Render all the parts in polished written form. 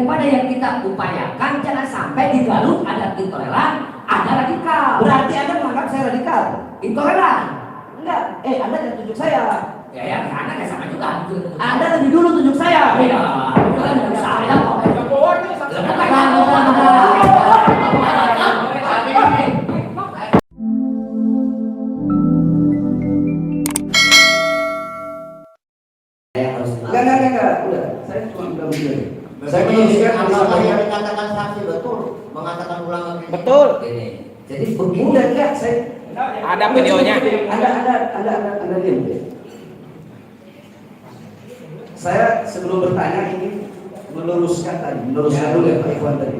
daripada yang kita upayakan jangan sampai di Garut ada intoleran, ada radikal. Berarti Anda menganggap saya radikal? Intoleran? Enggak. Anda jangan tunjuk saya. Ya, Anda kayak sama juga. Anda lebih dulu tunjuk saya. Iya, itu kan dari saya kok. Enggak. Udah, saya cuma bilang begini. Saya menyebutkan apa yang dikatakan saksi betul, mengatakan ulama. Betul. Ini. Jadi begini. Udah enggak, saya ada videonya. Anda diam. Saya sebelum bertanya ini meluruskan dulu ya Pak Ikhwan tadi.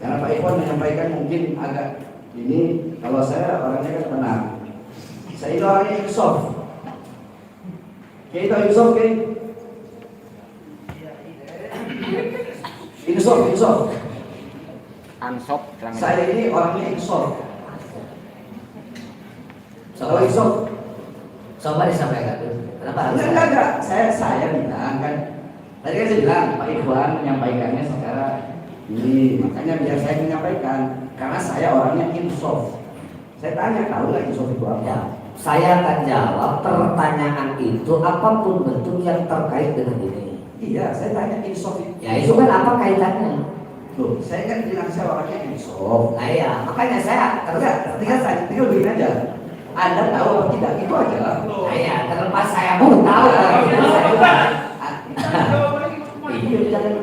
Karena Pak Ikhwan menyampaikan mungkin agak ini, kalau saya orangnya kan tenang. Saya itu orangnya insaf. Kayak itu insaf kayak. Insaf. Ansop. Saya ini orangnya insaf. Kalau insaf, coba disampaikan dulu. Kenapa? Enggak. Saya bilang kan. Tadi kan saya bilang Pak Ikhwan menyampaikannya secara ini, makanya biar saya menyampaikan karena saya orangnya insaf. Saya tanya, tahu nggak insaf itu apa? Ya, saya akan jawab pertanyaan itu apapun bentuk yang terkait dengan ini. Iya, saya tanya insaf itu. Ya itu kan apa kaitannya? Loh, saya kan bilang saya orangnya insaf. Nah ya, makanya saya tinggal begini aja. Anda tahu apa tidak? Itu aja. Nah ya, terlepas saya mau tahu. Iya, jangan.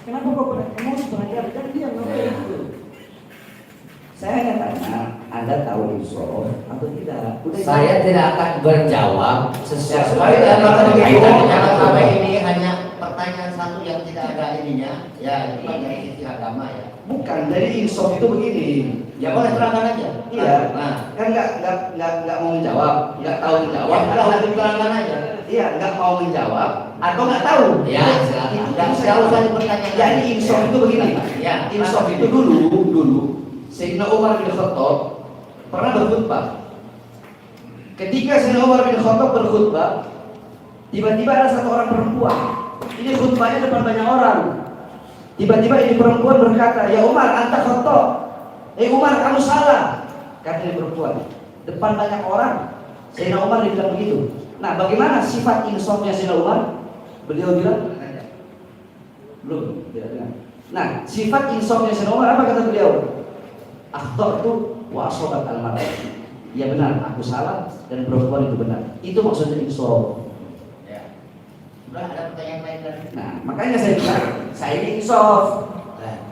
Kenapa kok emosi pengajar? Jangan diam. Saya hanya tanya, Anda tahu insaf atau tidak? Saya tidak akan berjawab sesuatu Jangan sampai ini hanya pertanyaan satu yang tidak ada ininya. Ya, itu kan dari sisi agama ya. Bukan, dari insaf itu begini. Ya boleh terangkan aja. Iya, Nah, kan nggak mau menjawab, nggak tahu menjawab. ya udah terangkan aja. Iya, nggak mau menjawab atau nggak tahu. Ya, silakan. Tidak usah dipertanyakan. Jadi insaf itu begini. Ya, Insaf itu dulu Sayyidina Umar bin Khattab pernah berkhutbah. Ketika Sayyidina Umar bin Khattab berkhutbah, tiba-tiba ada satu orang perempuan. Ini khutbahnya depan banyak orang. Tiba-tiba ini perempuan berkata, "Ya Umar, anta khattab." Umar, kamu salah. Kata ini perempuan. Depan banyak orang. Sayyidina Umar dibilang begitu. Nah, bagaimana sifat insafnya Sayyidina Umar? Beliau bilang, belum, tidak dengar. Nah, sifat insafnya Sayyidina Umar apa kata beliau? Akhtatu wa asobat al-mar'ah. Ya benar, aku salah dan perempuan itu benar. Itu maksudnya insaf. Ya. Udah ada pertanyaan lain lagi. Nah, makanya saya bilang, saya ini insaf.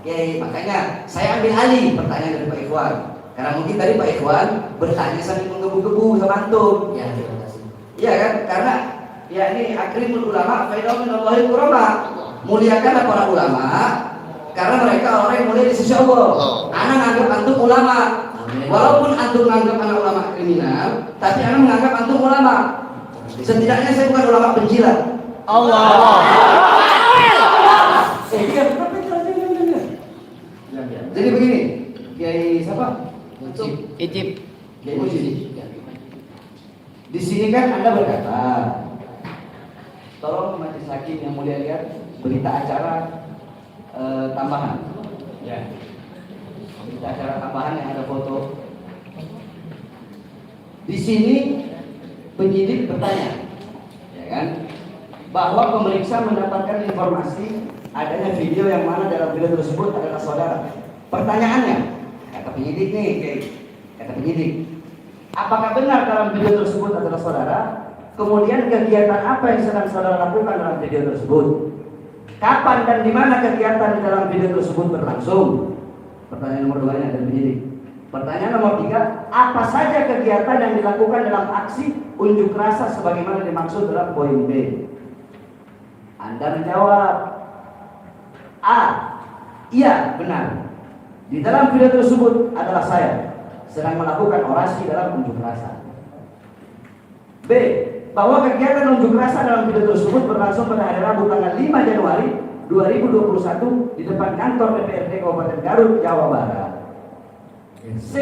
Oke, makanya saya ambil alih pertanyaan dari Pak Ikhwan. Karena mungkin tadi Pak Ikhwan bertanya sambil menggebu-gebu sama antum. Ya, terima kasih. Iya kan? Karena ya ini akrimul ulama fa'idahu minallahi kurama. Muliakanlah para ulama karena mereka orang yang mulia di sisi Allah. Anak menganggap antum ulama. Walaupun antum menganggap anak ulama kriminal, tapi anak menganggap antum ulama. Setidaknya saya bukan ulama penjilat. Allah. Jadi begini, Kiai siapa? Ijib. Kiai Mujib. Di sini kan Anda berkata, tolong majelis hakim yang mulia lihat berita acara tambahan. Ya. Berita acara tambahan yang ada foto. Di sini penyidik bertanya, ya kan, bahwa pemeriksa mendapatkan informasi adanya video yang mana dalam video tersebut adalah saudara. Pertanyaannya, kata penyidik nih, kata penyidik, apakah benar dalam video tersebut adalah saudara? Kemudian kegiatan apa yang sedang saudara lakukan dalam video tersebut? Kapan dan di mana kegiatan di dalam video tersebut berlangsung? Pertanyaan nomor 2 dari penyidik. Pertanyaan nomor 3, apa saja kegiatan yang dilakukan dalam aksi unjuk rasa sebagaimana dimaksud dalam poin B? Anda menjawab A, iya benar. Di dalam video tersebut adalah saya sedang melakukan orasi dalam unjuk rasa. B, bahwa kegiatan unjuk rasa dalam video tersebut berlangsung pada hari Rabu tanggal 5 Januari 2021 di depan kantor DPRD Kabupaten Garut, Jawa Barat. C,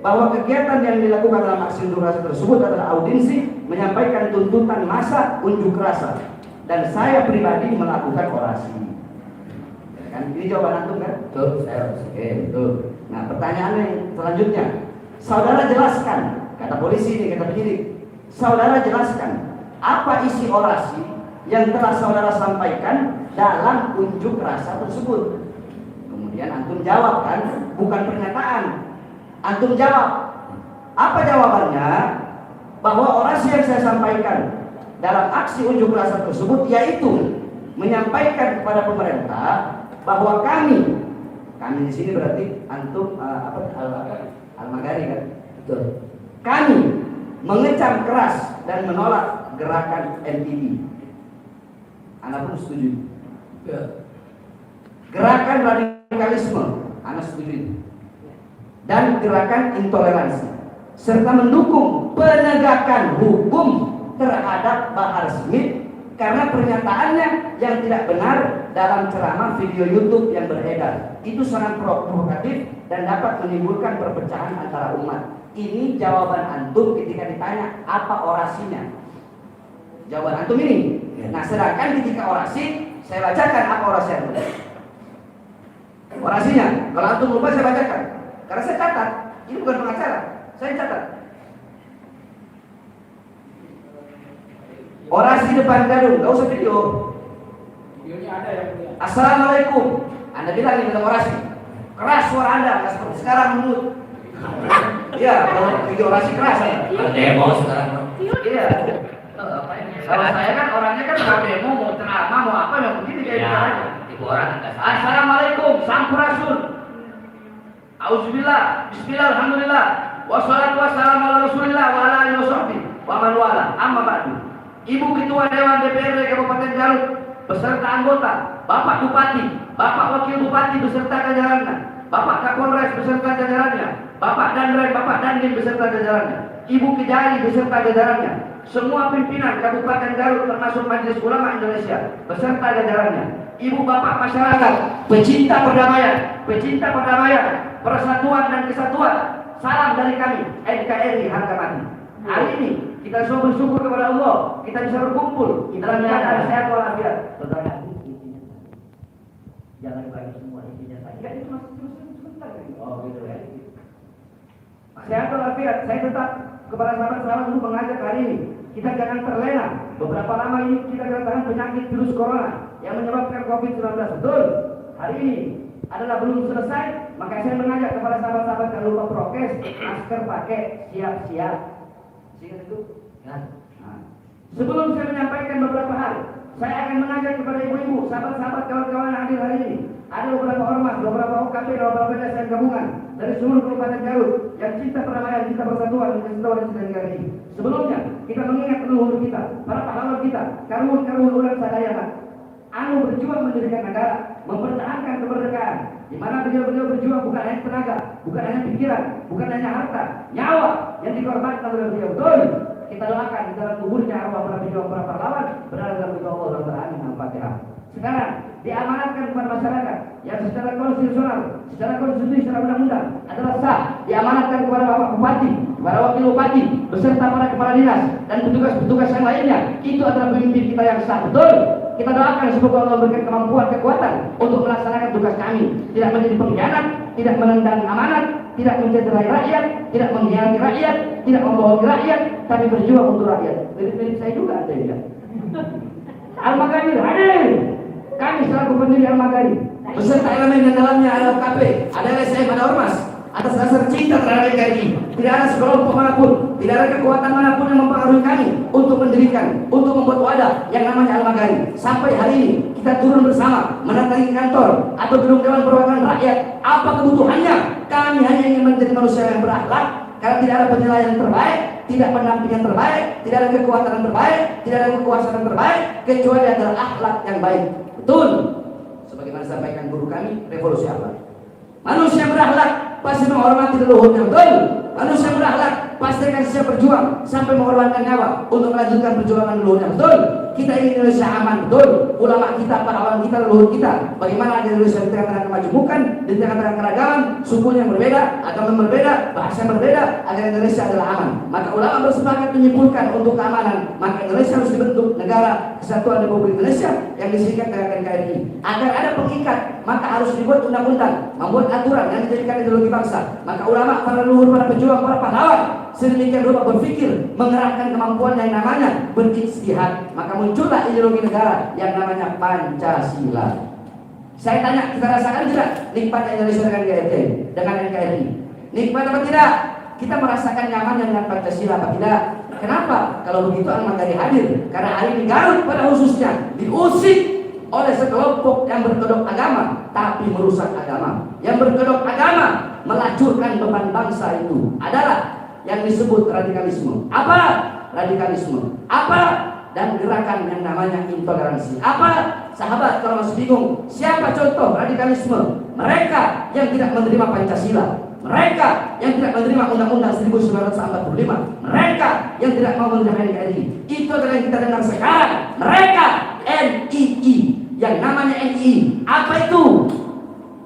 bahwa kegiatan yang dilakukan dalam aksi unjuk rasa tersebut adalah audiensi menyampaikan tuntutan massa unjuk rasa dan saya pribadi melakukan orasi. Kan ini jawaban antum kan? Betul, saya Oke, betul. Nah, pertanyaan yang selanjutnya, saudara jelaskan, kata polisi ini, kata penyidik, saudara jelaskan apa isi orasi yang telah saudara sampaikan dalam unjuk rasa tersebut. Kemudian antum jawab kan, bukan pernyataan. Antum jawab. Apa jawabannya? Bahwa orasi yang saya sampaikan dalam aksi unjuk rasa tersebut yaitu menyampaikan kepada pemerintah bahwa kami di sini berarti antum Al-Magari kan? betul. Kami mengecam keras dan menolak gerakan MTB. Anda pun setuju. Ya. Gerakan radikalisme, Anda setuju. Dan gerakan intoleransi serta mendukung penegakan hukum terhadap Bahar Smith karena pernyataannya yang tidak benar dalam ceramah video YouTube yang beredar. Itu sangat provokatif dan dapat menimbulkan perpecahan antara umat. Ini jawaban antum ketika ditanya apa orasinya. Jawaban antum ini. Nah, sedangkan ketika orasi, saya bacakan apa orasi antum. Orasinya, kalau antum lupa saya bacakan. Karena saya catat, ini bukan pengacara, saya catat. Orasi depan Gadung, gak usah video. Videonya ada yang mulia. Assalamualaikum. Anda bilang ini dalam orasi. Keras suara Anda, nggak seperti sekarang menurut. Iya, kalau video orasi keras ya. Ada demo sekarang. Iya. Kalau saya kan orangnya kan mau demo, mau ceramah, mau apa, yang begini kayak Ya, caranya. tipu orang enggak salah. Assalamualaikum, sampurasun. Auzubillah, bismillah, alhamdulillah. Wassalatu wassalamu ala rasulillah wa ala alihi washabbihi wa man wala. Amma ba'du. Ibu Ketua Dewan DPRD Kabupaten Garut beserta anggota, Bapak Bupati, Bapak Wakil Bupati beserta jajarannya, Bapak Kapolres beserta jajarannya, Bapak Danrem, Bapak Dandim beserta jajarannya, Ibu Kejari beserta jajarannya, semua pimpinan Kabupaten Garut termasuk Majelis Ulama Indonesia beserta jajarannya, Ibu Bapak masyarakat, pecinta perdamaian, persatuan dan kesatuan, salam dari kami NKRI harga mati. Hari ini kita semua bersyukur kepada Allah, kita bisa berkumpul dalam keadaan sehat walafiat. Saudara, intinya jangan bagi semua intinya saja. Ya, itu masih sebentar. Oh gitu ya. Sehat walafiat, saya tetap kepada sahabat-sahabat dulu mengajak hari ini kita jangan terlena. Beberapa lama ini kita kedatangan penyakit virus corona yang menyebabkan COVID-19. Betul. Hari ini adalah belum selesai, maka saya mengajak kepada sahabat-sahabat jangan lupa prokes, masker pakai, siap-siap. Ingat itu? Ya. Nah, sebelum saya menyampaikan beberapa hal, saya akan mengajak kepada ibu-ibu, sahabat-sahabat, kawan-kawan yang hadir hari ini. Ada beberapa ormas, beberapa OKP, beberapa LSM gabungan dari seluruh Kabupaten Garut yang cinta perdamaian, cinta persatuan, dan kesatuan dan negara ini. Sebelumnya, kita mengingat leluhur kita, para pahlawan kita, karun-karun ulang sadayana, anu berjuang mendirikan negara, mempertahankan kemerdekaan, di mana beliau berjuang bukan hanya tenaga, bukan hanya pikiran, bukan hanya harta, nyawa yang dikorbankan oleh beliau. Betul. Kita doakan di dalam kuburnya arwah para pejuang, para pahlawan berada dalam ridho Allah dan beramin al-Fatihah. Sekarang diamanatkan kepada masyarakat yang secara konstitusional, secara konstitusi, secara undang-undang adalah sah, diamanatkan kepada Bapak Bupati, para Wakil Bupati, beserta para kepala dinas dan petugas-petugas yang lainnya. Itu adalah pemimpin kita yang sah. Betul. Kita doakan semoga Allah memberikan kemampuan, kekuatan untuk melaksanakan tugas kami, tidak menjadi pengkhianat, tidak menendang amanat, tidak mencederai rakyat, tidak mengkhianati rakyat, tidak membohongi rakyat, tapi berjuang untuk rakyat. Mirip-mirip saya juga ada ya. Al-Magari hadir. Kami selaku pendiri Al-Magari beserta elemen yang dalamnya ada OKP, ada LSM, ada Ormas, atas dasar cinta terhadap NKRI. Tidak ada sekelompok manapun, tidak ada kekuatan manapun yang mempengaruhi kami untuk mendirikan, untuk membuat wadah yang namanya Al-Magari. Sampai hari ini kita turun bersama mendatangi kantor atau gedung Dewan Perwakilan Rakyat. Apa kebutuhannya? Kami hanya ingin menjadi manusia yang berakhlak, karena tidak ada penilaian terbaik, tidak pendampingan terbaik, tidak ada kekuatan yang terbaik, tidak ada kekuasaan yang terbaik, kecuali adalah akhlak yang baik. Betul. Sebagaimana disampaikan guru kami, revolusi akhlak. Manusia berakhlak pasti menghormati leluhurnya. Betul. Manusia berakhlak pasti akan siap berjuang sampai mengorbankan nyawa untuk melanjutkan perjuangan leluhurnya. Betul. kita ingin Indonesia aman, betul. Ulama kita, para ulama kita, leluhur kita, bagaimana ada Indonesia di tengah-tengah kemajemukan, di tengah-tengah keragaman, suku yang berbeda, agama yang berbeda, bahasa yang berbeda, agar Indonesia adalah aman. Maka ulama bersepakat menyimpulkan untuk keamanan, maka Indonesia harus dibentuk negara Kesatuan Republik Indonesia yang disingkat dengan NKRI. Agar ada pengikat, maka harus dibuat undang-undang, membuat aturan yang dijadikan ideologi bangsa. Maka ulama, para leluhur, para pejuang, para pahlawan sedemikian rupa berpikir, mengerahkan kemampuan yang namanya berijtihad, maka muncullah ideologi negara yang namanya Pancasila. Saya tanya, kita rasakan tidak nikmat Indonesia dengan NKRI? Nikmat apa tidak? Kita merasakan nyaman dengan Pancasila apa tidak? Kenapa? Kalau begitu Al-Magari hadir, karena hari ini Garut pada khususnya diusik oleh sekelompok yang berkedok agama tapi merusak agama. Yang berkedok agama melacurkan beban bangsa itu adalah yang disebut radikalisme. Apa? Radikalisme. Apa? Dan gerakan yang namanya intoleransi. Apa? Sahabat, kalau masih bingung, siapa contoh radikalisme? Mereka yang tidak menerima Pancasila, mereka yang tidak menerima Undang-Undang 1945, mereka yang tidak mau menerima NKRI. Itu adalah yang kita dengar sekarang. Mereka NII, yang namanya NII. Apa itu?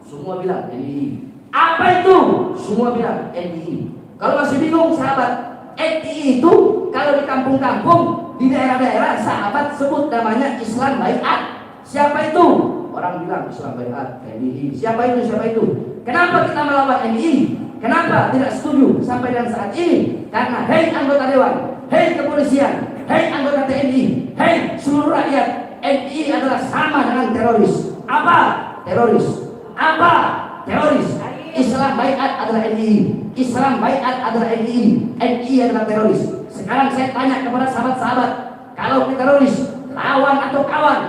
Semua bilang NII. Apa itu? Semua bilang NII. Kalau masih bingung sahabat, NII itu kalau di kampung-kampung, di daerah-daerah, sahabat sebut namanya Islam Baiat. Siapa itu? Orang bilang Islam Baiat, NII. Siapa itu? Siapa itu? Kenapa kita melawan NII? Kenapa tidak setuju sampai dan saat ini? Karena hei anggota dewan, hei kepolisian, hei anggota TNI, hei seluruh rakyat, NII adalah sama dengan teroris. Apa? Teroris. Apa? Teroris. Islam Baiat adalah NII. Islam Baiat adalah NII. NII adalah teroris. Sekarang saya tanya kepada sahabat-sahabat, kalau kita teroris, lawan atau kawan?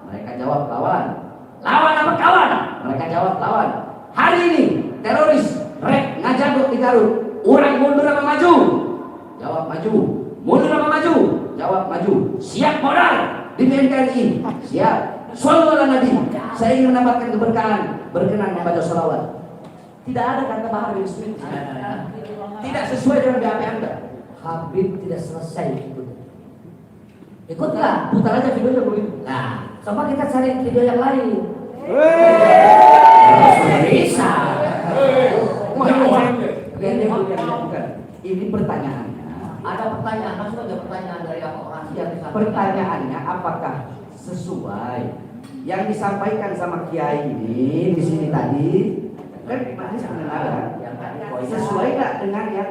Mereka jawab lawan. Lawan apa kawan? Mereka jawab lawan. Hari ini teroris rek ngajagot di Garut. Orang mundur apa maju? Jawab maju. Mundur apa maju? Jawab maju. Siap modal di NKRI? Siap. Shallallahu ala Nabi. Saya ingin mendapatkan keberkahan, berkenan membaca salawat. Tidak ada kata Bahar bin Smith. Tidak sesuai dengan BAP Anda. Habib tidak selesai ikut. Ikutlah, putar aja videonya begitu. Nah, coba kita cari video yang lain. Bisa. Ini pertanyaannya. Ada pertanyaan, langsung aja pertanyaan dari apa orang yang disampaikan. Pertanyaannya apakah sesuai yang disampaikan sama Kiai ini di sini tadi? Kan masih sebenarnya sesuai nggak dengan yang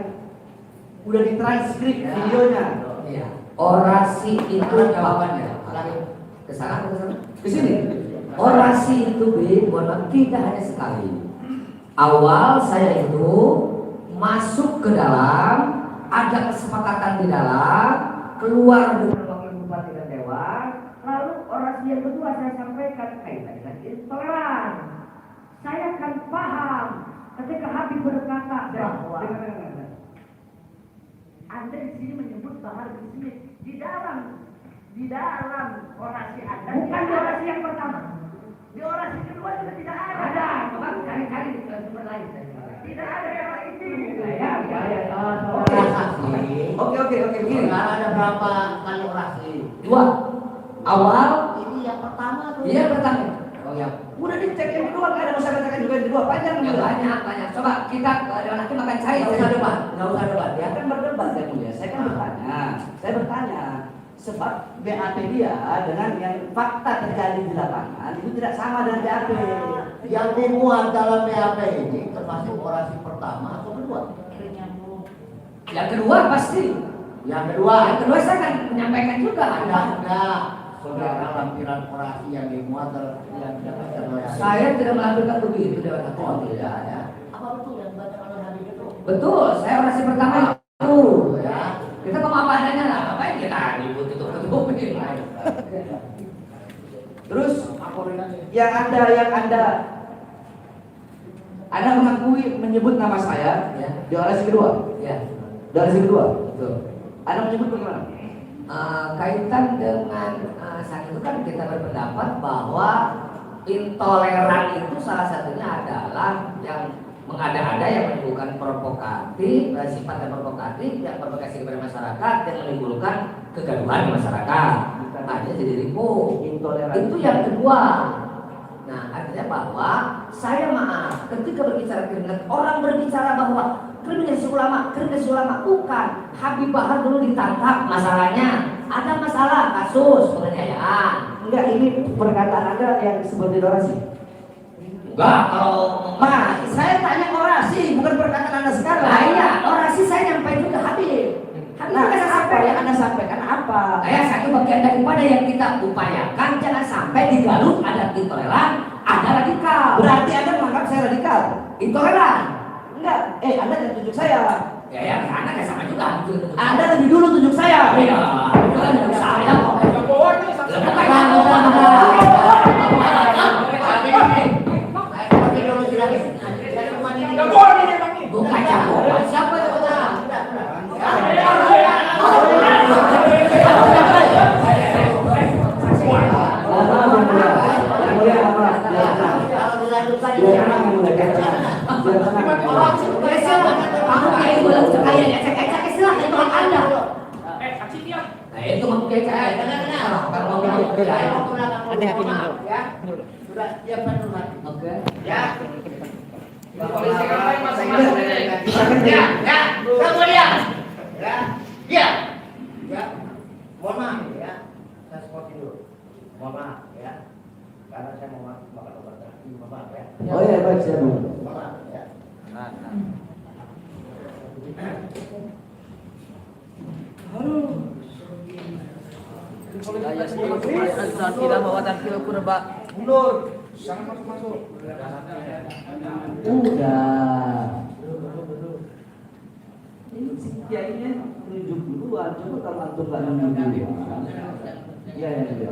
udah ditranskrip videonya? Iya. Orasi itu jawabannya. Ke sana atau ke sana? Ke sini. Orasi itu tidak hanya sekali. Awal saya itu masuk ke dalam, ada kesepakatan di dalam, keluar dengan wakil bupati dan dewan, lalu orasi yang kedua saya sampaikan kaitan dengan intoleran. Saya akan paham ketika Habib berkata bahwa Anda di sini menyebut Bahar bin Smith di dalam orasi Anda, bukan di orasi yang pertama. Di orasi kedua juga tidak ada. Ada, coba cari-cari di sumber lain. Tidak ada yang itu. Oke, begini. Sekarang ada berapa kali orasi? 2. Awal Ini yang pertama tuh. iya pertama. Oh ya, udah dicek yang kedua, nggak ada masalah cek yang juga yang kedua, panjang Ya, juga. banyak. Coba kita ke dewan hakim akan cari. Nggak usah debat, nggak usah debat Ya ya. kan berdebat ya mulia. Saya kan bertanya, sebab BAP dia dengan yang fakta terjadi di lapangan itu tidak sama dengan BAP. Yang dimuat dalam BAP ini termasuk orasi pertama atau kedua? Yang kedua pasti. Yang kedua. Yang kedua saya akan menyampaikan juga. Ada saudara lampiran orasi yang dimuat yang didapatkan oleh Saya tidak melampirkan begitu dewan hakim. Oh tidak ya. Apa betul yang dibacakan oleh Habib itu? Betul, saya orasi pertama itu. Ya. Kita ngomong apa adanya lah. Ngapain kita ribut itu? Terus yang Anda mengakui menyebut nama saya Ya. di orasi kedua. Ya. Di orasi kedua. Betul. Anda menyebut bagaimana? Kaitan dengan saat itu kan kita berpendapat bahwa intoleran itu salah satunya adalah yang mengada-ada, yang menimbulkan provokatif, sifatnya provokatif, yang provokasi kepada masyarakat, yang menimbulkan kegaduhan di masyarakat. ada jadi ribut. Intoleransi. Itu yang kedua. Nah, artinya bahwa saya maaf ketika berbicara kriminal, orang berbicara bahwa kriminalisasi ulama, bukan. Habib Bahar dulu ditangkap, masalahnya ada masalah kasus penganiayaan. Enggak, ini perkataan Anda yang seperti orasi. Enggak, kalau Saya tanya orasi, bukan perkataan Anda sekarang. nah, iya, orasi saya nyampaikan ke Habib. Habib Nah, saya apa yang Anda sampaikan apa? Saya satu bagian daripada yang kita upayakan jangan sampai di Garut ada intoleran, ada radikal. Berarti Anda menganggap saya radikal? Intoleran. Enggak, Anda jangan tunjuk saya. Ya, karena nggak sama juga. Anda lebih dulu tunjuk saya. Iya, itu kan dari saya kok. Bukan jagoan, siapa yang benar? Kamu kayak bilang sekalian ecek-ecek istilah itu hak Anda. saksi dia. Nah itu maksudnya saya kalau mau saya. Hati-hati dulu. Ya. Sudah siapkan dulu. Oke. Ya. Polisi yang lain masing-masing. Ya, ya. Kemudian. Ya. Ya. Ya. Mohon maaf ya. Saya spotin dulu. Mohon maaf ya. Karena saya mau makan obat terapi. Mohon maaf ya. Oh iya, baik, saya dulu. Mohon maaf ya. Tidak bawa takil kurba. Mundur. Jangan masuk-masuk. Udah. Ini si kiainya tunjuk duluan. Coba kalau antum nggak nunjuk duluan. Iya, iya.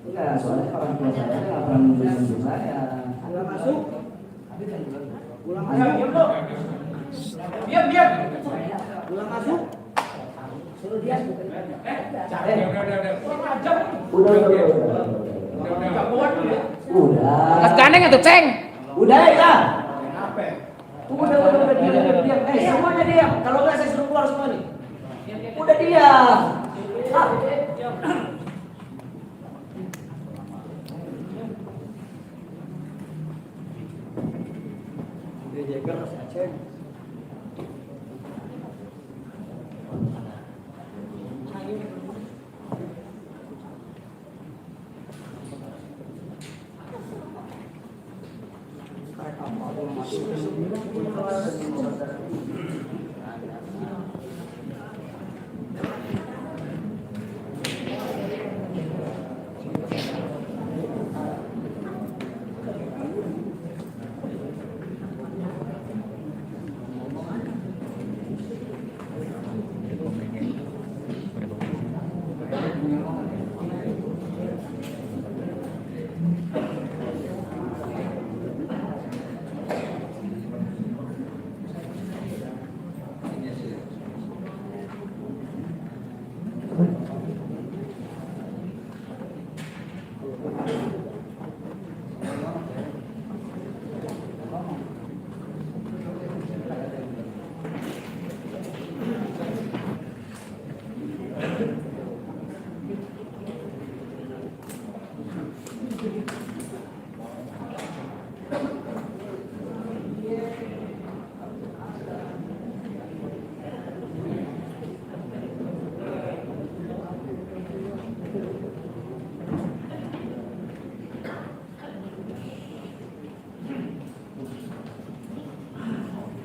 Enggak, soalnya orang tua saya nggak pernah nunjuk saya. Udah masuk. Pulang Diam, diam dong. Diam, diam. Pulang masuk. Suruh dia. Udah. Kurang ajar. Udah. Jagoan lu ya. Udah. Kas gandeng itu, Ceng. Udah ya. Kenapa? Udah, diam. Semuanya diam. Kalau nggak saya suruh keluar semua nih. Udah diam.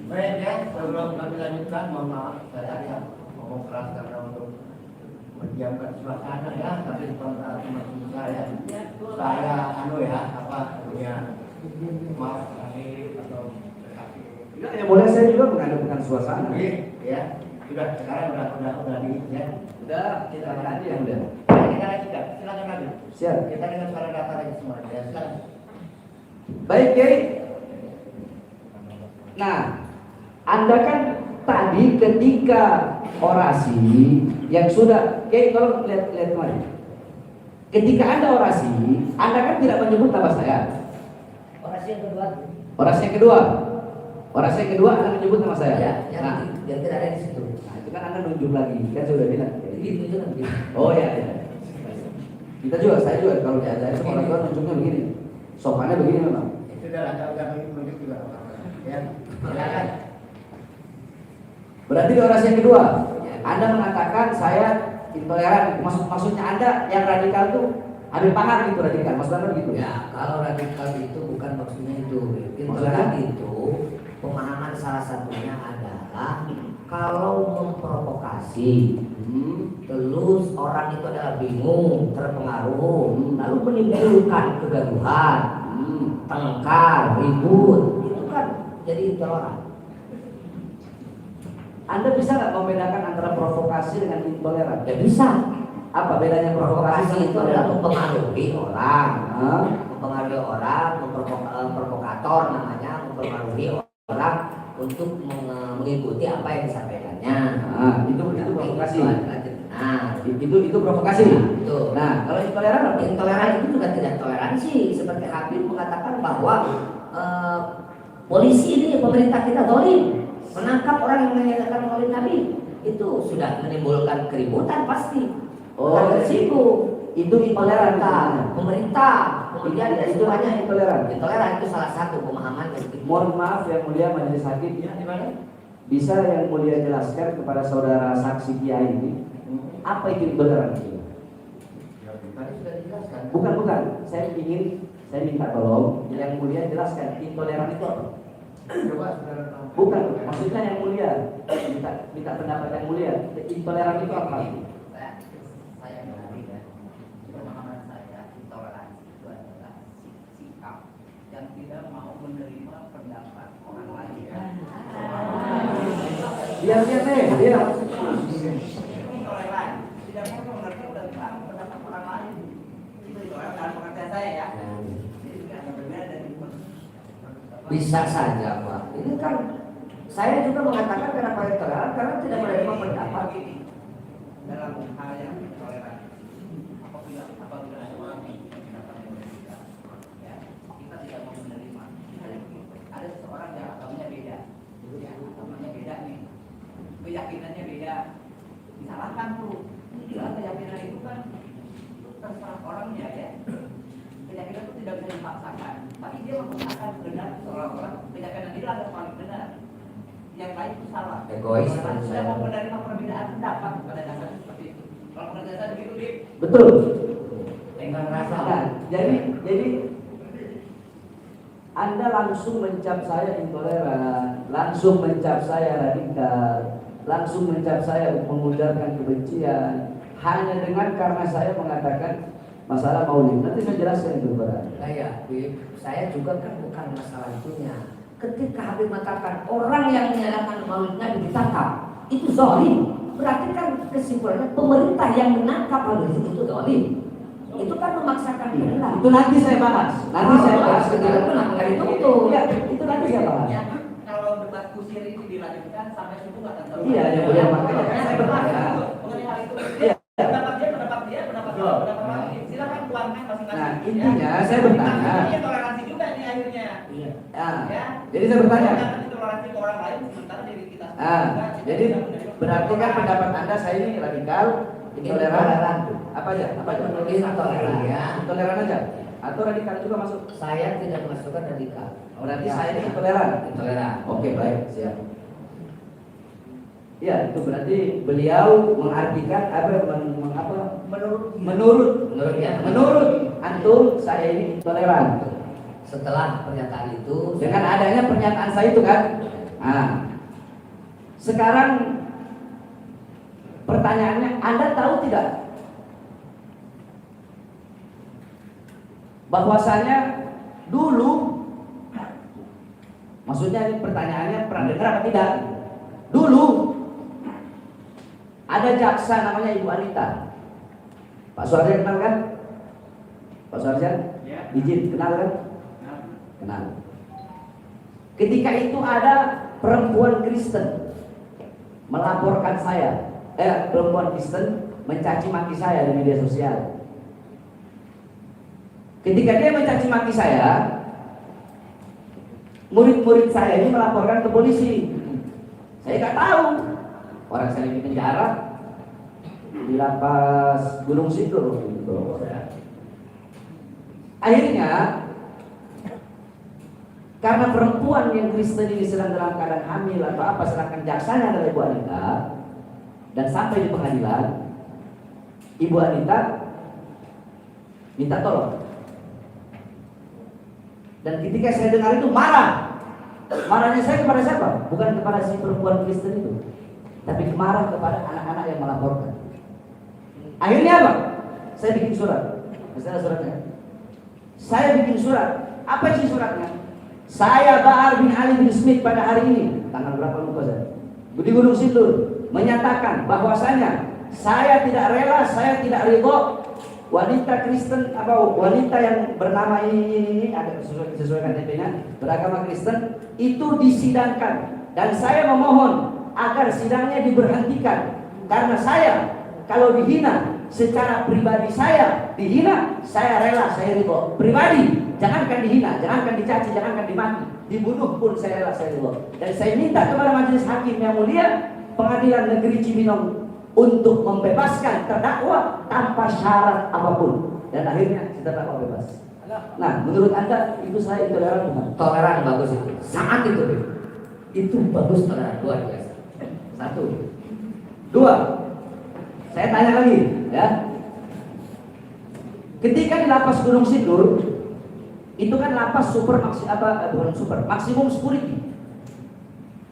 Baik ya, sebelum kami lanjutkan, mohon maaf saya tadi ngomong keras karena untuk mendiamkan suasana ya, tapi kontra teman-teman saya punya maaf kami atau Enggak, yang boleh saya juga mengadopkan suasana. ya, sudah sekarang udah di ya. Udah, kita tadi yang udah. Kita lanjutkan, silakan lagi. Siap. Kita dengar suara data lagi semua ya, silakan. Baik, Kiai. Nah, Anda kan tadi ketika orasi yang sudah, Kiai tolong lihat kemarin. Ketika Anda orasi, Anda kan tidak menyebut nama saya. Orasi yang kedua. Orasi yang kedua Anda menyebut nama saya. Ya, Nah, yang tidak ada di situ. nah, itu kan Anda nunjuk lagi, kan saya sudah bilang. Jadi itu nanti. Oh ya, ya. Kita juga, saya juga kalau diajarin sama orang tua nunjuknya begini, sopannya begini memang. Itu udah menunjuk juga. Ya, silakan. Berarti di orasi yang kedua, Anda mengatakan saya intoleran. Maksudnya Anda yang radikal tuh ambil paham gitu radikal, maksud Anda gitu? Ya, kalau radikal itu bukan maksudnya itu. Intoleran itu pemahaman salah satunya adalah kalau memprovokasi, terus orang itu adalah bingung, terpengaruh, lalu menimbulkan kegaduhan, tengkar, ribut, itu kan jadi intoleran. Anda bisa nggak membedakan antara provokasi dengan intoleran? Ya bisa. Apa bedanya Provokasi itu adalah dengan mempengaruhi orang, mempengaruhi orang, provokator namanya, mempengaruhi orang untuk mengikuti apa yang disampaikannya. Itu provokasi. Nah, Itu provokasi. itu. Nah, kalau intoleran apa? Intoleran itu juga tidak toleransi. Seperti Habib mengatakan bahwa polisi ini pemerintah kita zalim, menangkap orang yang menyatakan maulid Nabi, itu sudah menimbulkan keributan pasti. Tersinggung. Itu intoleran. Pemerintah, kemudian itu hanya intoleran. Intoleran itu salah satu pemahaman yang Mohon maaf yang mulia majelis hakim. di mana? Bisa yang mulia jelaskan kepada saudara saksi kiai ini apa itu intoleran? Tadi sudah dijelaskan. Bukan. Saya minta tolong yang mulia jelaskan intoleran itu apa? Coba saudara tahu. Bukan, maksudnya yang mulia. Minta pendapat yang mulia. Intoleran itu apa? Saya mengerti ya. Pemahaman saya intoleransi itu adalah sikap yang tidak mau menerima pendapat orang lain. Dia. Intoleran tidak mau mengerti pendapat orang lain. Itu intoleran dalam pengertian saya ya. Jadi tidak ada berbeda dari bisa saja Pak. Ini kan saya juga mengatakan kenapa intoleran karena tidak menerima pendapat dalam hal yang intoleran. Apabila ada orang yang pendapat yang berbeda, ya kita tidak mau menerima. Ada seseorang yang agamanya beda, ya agamanya beda nih, keyakinannya beda, disalahkan tuh. Karena keyakinan itu kan terserah orangnya ya. Keyakinan itu tidak bisa dipaksakan, tapi dia memaksakan benar seolah-olah keyakinan dia adalah paling benar. Yang lain itu salah. Egois. Saya mau menerima perbedaan pendapat pada dasarnya seperti itu. Kalau pengertian saya begitu, Dik. Betul. Tinggal rasa. Nah, jadi Anda langsung mencap saya intoleran, langsung mencap saya radikal, langsung mencap saya mengujarkan kebencian hanya dengan karena saya mengatakan masalah maulid. Nanti saya jelaskan itu kepada Anda. Saya juga kan bukan masalah itunya. Ketika Habib mengatakan orang yang menyatakan maulid Nabi ditangkap, itu zalim. Berarti kan kesimpulannya pemerintah yang menangkap maulid itu zalim. Itu kan memaksakan kehendak. Itu nanti saya bahas. Ketika itu nggak ditutup. Ya, itu nanti saya bahas. Ya, kalau debat kusir ini dilanjutkan sampai subuh nggak akan selesai. Iya, yang mulia makanya Saya bertanya mengenai hal itu. Iya. Pendapat dia, pendapat lain. Silakan tuangkan masing-masing. Nah, intinya saya bertanya. Ini toleransi juga nih akhirnya. Ya. Jadi saya bertanya. Toleransi ke orang lain sementara diri kita. Jadi berarti kan pendapat Anda saya ini radikal, intoleran, apa aja? Intoleran ya. Intoleran aja. Atau radikal juga masuk? Saya tidak masukkan radikal. Berarti saya ini intoleran. Intoleran. Oke, baik, siap. Ya, itu berarti beliau mengartikan menurut antum saya ini intoleran. Setelah pernyataan itu, Dengan adanya pernyataan saya itu kan. Nah, sekarang pertanyaannya, Anda tahu tidak bahwasanya dulu, maksudnya ini pertanyaannya pernah dengar apa tidak? Dulu ada jaksa namanya Ibu Anita. Pak Suarja kenal kan? Pak Suarja? Ya. Izin kenal kan? Kenal. Ketika itu ada perempuan Kristen melaporkan saya, perempuan Kristen mencaci maki saya di media sosial. Ketika dia mencaci maki saya, murid-murid saya ini melaporkan ke polisi. Saya nggak tahu, orang saya di penjara di lapas Gunung Sindur gitu. Akhirnya karena perempuan yang Kristen ini sedang dalam keadaan hamil atau apa, sedangkan jaksanya adalah Ibu Anita, dan sampai di pengadilan, Ibu Anita minta tolong. Dan ketika saya dengar itu marah. Marahnya saya kepada siapa? Bukan kepada si perempuan Kristen itu, tapi marah kepada anak-anak yang melaporkan. Akhirnya apa? Saya bikin surat. Masih ada suratnya? Saya bikin surat. Apa isi suratnya? Saya Bahar bin Ali bin Smith pada hari ini, tanggal berapa lupa saya, di Gunung Sindur, menyatakan bahwasanya saya tidak rela, saya tidak ridho wanita Kristen atau wanita yang bernama ini ada sesuai KTP-nya beragama Kristen itu disidangkan, dan saya memohon agar sidangnya diberhentikan karena saya kalau dihina secara pribadi, saya dihina, saya rela, saya ridho pribadi. Jangankan dihina, jangankan dicaci, jangankan dimaki, dibunuh pun saya rela, saya ridho. Dan saya minta kepada majelis hakim yang mulia Pengadilan Negeri Cibinong untuk membebaskan terdakwa tanpa syarat apapun. Dan akhirnya si terdakwa bebas. Nah, menurut Anda itu saya intoleran bukan? Toleran bagus itu, sangat itu. Itu bagus, toleran, luar biasa. Satu. Dua, saya tanya lagi, ya. Ketika di lapas Gunung Sindur, itu kan lapas maksimum security.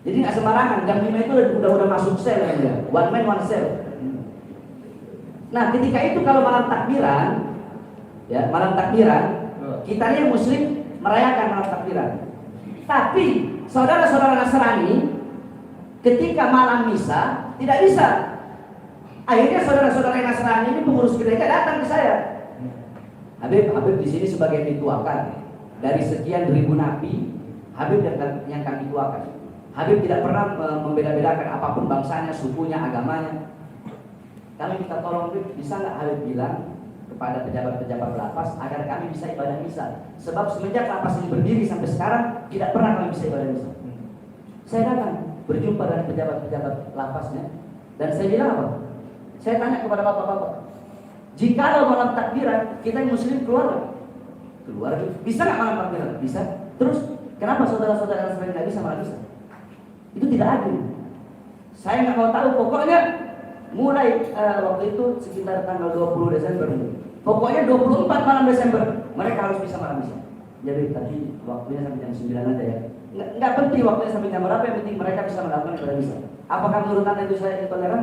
Jadi nggak sembarangan. Jam 5 itu udah masuk sel ya, one man one cell. Nah, ketika itu kalau malam takbiran, ya malam takbiran, kita ini Muslim merayakan malam takbiran. Tapi saudara-saudara Nasrani ketika malam misa tidak bisa. Akhirnya saudara-saudara Nasrani ini pengurus gereja datang ke saya. Habib di sini sebagai dituakan dari sekian ribu nabi, Habib yang kami tuakan. Habib tidak pernah membeda-bedakan apapun bangsanya, sukunya, agamanya. Kami minta tolong, Habib, bisa nggak Habib bilang kepada pejabat-pejabat lapas agar kami bisa ibadah misa? Sebab semenjak lapas ini berdiri sampai sekarang tidak pernah kami bisa ibadah misa. Saya datang berjumpa dengan pejabat-pejabat lapasnya dan saya bilang apa? Saya tanya kepada bapak-bapak, jika malam takbiran kita yang Muslim keluar bisa nggak malam takbiran? Bisa. Terus kenapa saudara-saudara Nasrani nggak bisa malam bisa? Itu tidak adil. Saya nggak mau tahu. Pokoknya mulai waktu itu sekitar tanggal 20 Desember. Pokoknya 24 malam Desember mereka harus bisa malam bisa. Jadi tadi waktunya sampai jam 9 aja ya. Nggak penting waktunya sampai jam berapa, yang penting mereka bisa melakukan ibadah misa. Apakah menurut Anda itu saya intoleran?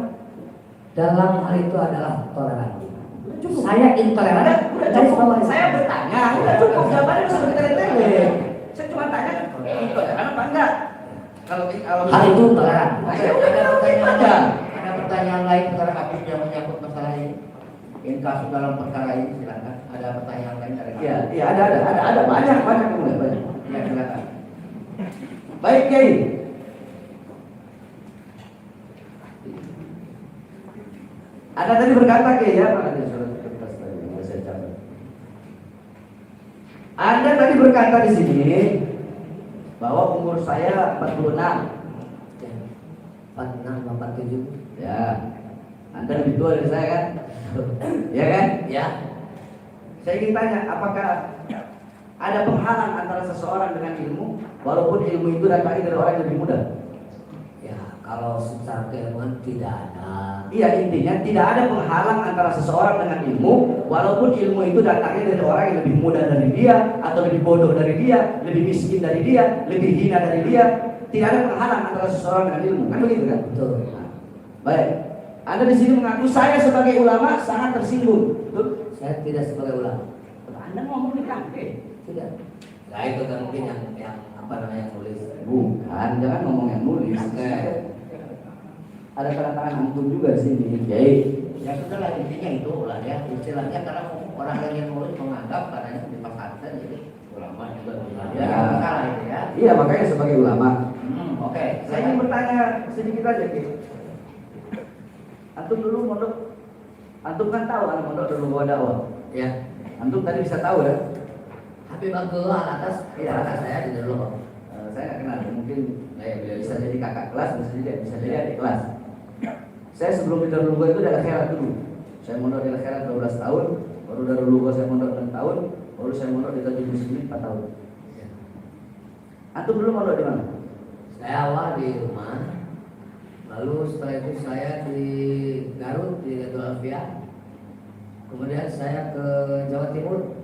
Dalam hal itu adalah toleransi. Saya intoleran. Saya bertanya, udah cukup jawabannya sudah bertele-tele. Saya cuma tanya intoleran apa enggak? Kalau Hal itu toleran. Ada pertanyaan lain kepada Habib yang menyangkut masalah ini. In kasus dalam perkara ini silakan. Ada pertanyaan lain dari Iya, ada banyak kemudian banyak. Ya, silakan. Baik, Kiai. Anda tadi berkata, Kiai, ya, mana dia surat kertas tadi yang saya catat. Anda tadi berkata di sini bahwa umur saya 46. 46, 47. Ya. Anda lebih tua dari saya kan? Ya kan? Ya. Saya ingin tanya, apakah ada penghalang antara seseorang dengan ilmu, walaupun ilmu itu datangnya dari orang yang lebih muda? Ya, kalau secara keilmuan tidak ada. Iya, intinya tidak ada penghalang antara seseorang dengan ilmu, walaupun ilmu itu datangnya dari orang yang lebih muda dari dia, atau lebih bodoh dari dia, lebih miskin dari dia, lebih hina dari dia. Tidak ada penghalang antara seseorang dengan ilmu, kan begitu kan? Betul. Nah, baik. Anda di sini mengaku saya sebagai ulama sangat tersinggung. Betul? Saya tidak sebagai ulama. Anda ngomong di kafe. Tidak. Nah, itu kan mungkin yang apa namanya yang nulis. Bukan, jangan ngomong yang nulis. Ada tanda tangan antum juga di sini. Kiai. Ya sudah lah, intinya itu lah ya. Istilahnya karena orang yang nulis menganggap katanya di pesantren jadi ulama juga bilang. Ya. Ya, salah itu ya. Iya, makanya sebagai ulama. Oke. Saya ingin bertanya sedikit aja, Kiai. Antum dulu mondok, antum kan tahu anak mondok dulu bawa dakwah. Ya. Antum tadi bisa tahu ya? Habib Abdullah atas saya di dulu. Saya nggak kenal, mungkin bisa jadi kakak kelas, bisa jadi adik kelas. Saya sebelum di Darul Lugo itu dari akhirat dulu. Saya mondok di akhirat 12 tahun, baru Darul Lugo saya mondok 6 tahun, Baru saya mondok di Tanjung Sini 4 tahun. Antum dulu mondok di mana? Saya awal di rumah, lalu setelah itu saya di Garut di Datul Alfiah. Kemudian saya ke Jawa Timur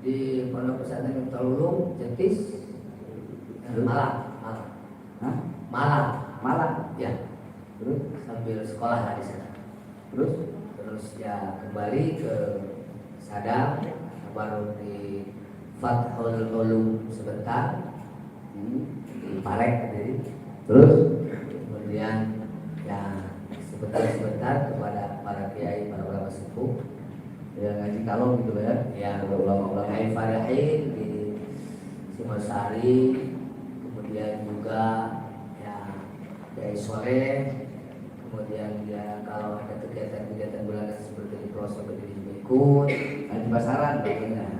di Pondok Pesantren Talulung, Jetis, Malang. Hah? Malang. Malang. Ya. Terus Sambil sekolah lah di sana. Terus ya kembali ke Sadang, baru di Fathul Ulum sebentar, di Palek jadi. Terus Kemudian ya sebentar kepada para kiai, para ulama sepuh, ya ngaji kalong gitu ya. ya Ulama-ulama. Kiai Farahin di Singosari, kemudian juga ya Kiai Soleh, kemudian ya kalau ada kegiatan-kegiatan bulanan seperti di pelosok berdiri juga ikut, Ngaji pasaran. nah,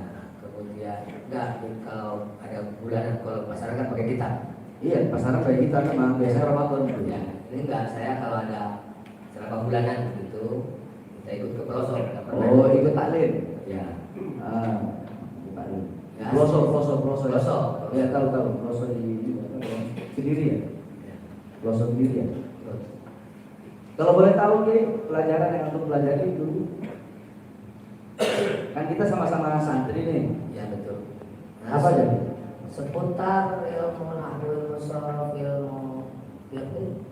kemudian enggak kalau ada bulanan, kalau pasaran kan pakai kitab. Iya, pasaran kayak kita memang biasanya Ramadan gitu. Ya, ini enggak, saya kalau ada ceramah bulanan gitu kita ikut ke pelosok. Enggak pernah. Oh, ikut taklim. Ya. Ikut taklim. Ya. Pelosok. Pelosok. Ya tahu. Pelosok di Kediri ya. Ya. Pelosok Kediri ya. Terus. Kalau boleh tahu nih pelajaran yang untuk pelajari dulu. Kan kita sama-sama santri nih. Ya betul. Apa aja? Seputar ilmu nahwu, ilmu sorof, ilmu fiqh.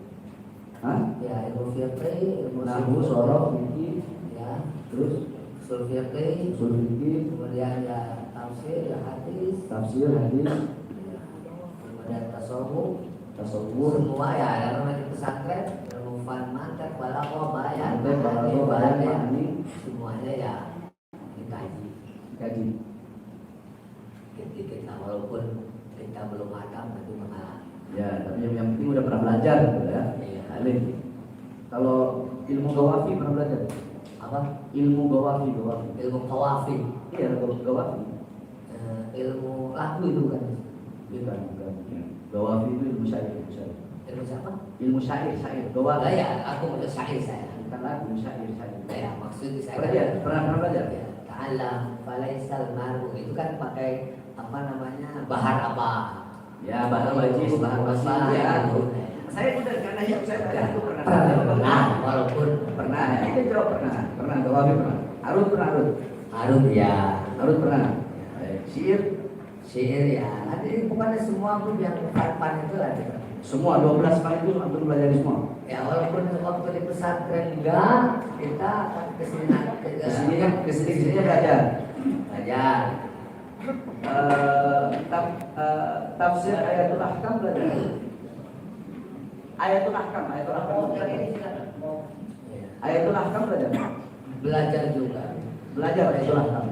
Hah? Ya, ilmu fiqh, ilmu Nahwu, sorof, fikih, ya, terus usul fiqh, usul fikih, kemudian ya tafsir, ya hadis, tafsir, hadis, ya, kemudian tasawuf, tasawuf, semua ya dalam namanya pesantren, ilmu fan, mantek, balaghah, bayan, mantek, balaghah, bayan, ma'ani, semuanya ya dikaji. kaji. Kita walaupun kita belum hatam tapi mengalami. Ya, tapi yang penting udah pernah belajar gitu ya. Iya. Alim. Kalau ilmu gawafi pernah belajar? Apa? Ilmu gawafi. Ilmu kawafi, Iya, gawafi. ilmu lagu itu kan. Bukan. Gawafi itu ilmu syair. Ilmu siapa? Ilmu syair. Lah Gawafi. ya, aku udah syair saya. Bukan lagu, syair. Ya, maksudnya saya Pernah belajar? Ya, ta'allam falaisal maru itu kan pakai apa namanya? Bahar apa? Ya, bahar wajis, bahar wasi. Ya, saya udah karena yang saya tanya itu pernah. Pernah, walaupun Pernah. Ya, itu jawab pernah. Gawafi pernah. Arut pernah. Arut ya. Arut pernah. Syair Syair ya. Nanti pokoknya semua pun yang fan itu ada. semua 12 kali itu antum belajar semua. Ya walaupun waktu di pesantren enggak, kita akan kesini belajar. Belajar. Tafsir ayatul ahkam belajar. Ayatul ahkam. Ayatul ahkam belajar. Belajar juga. Belajar ayatul ahkam.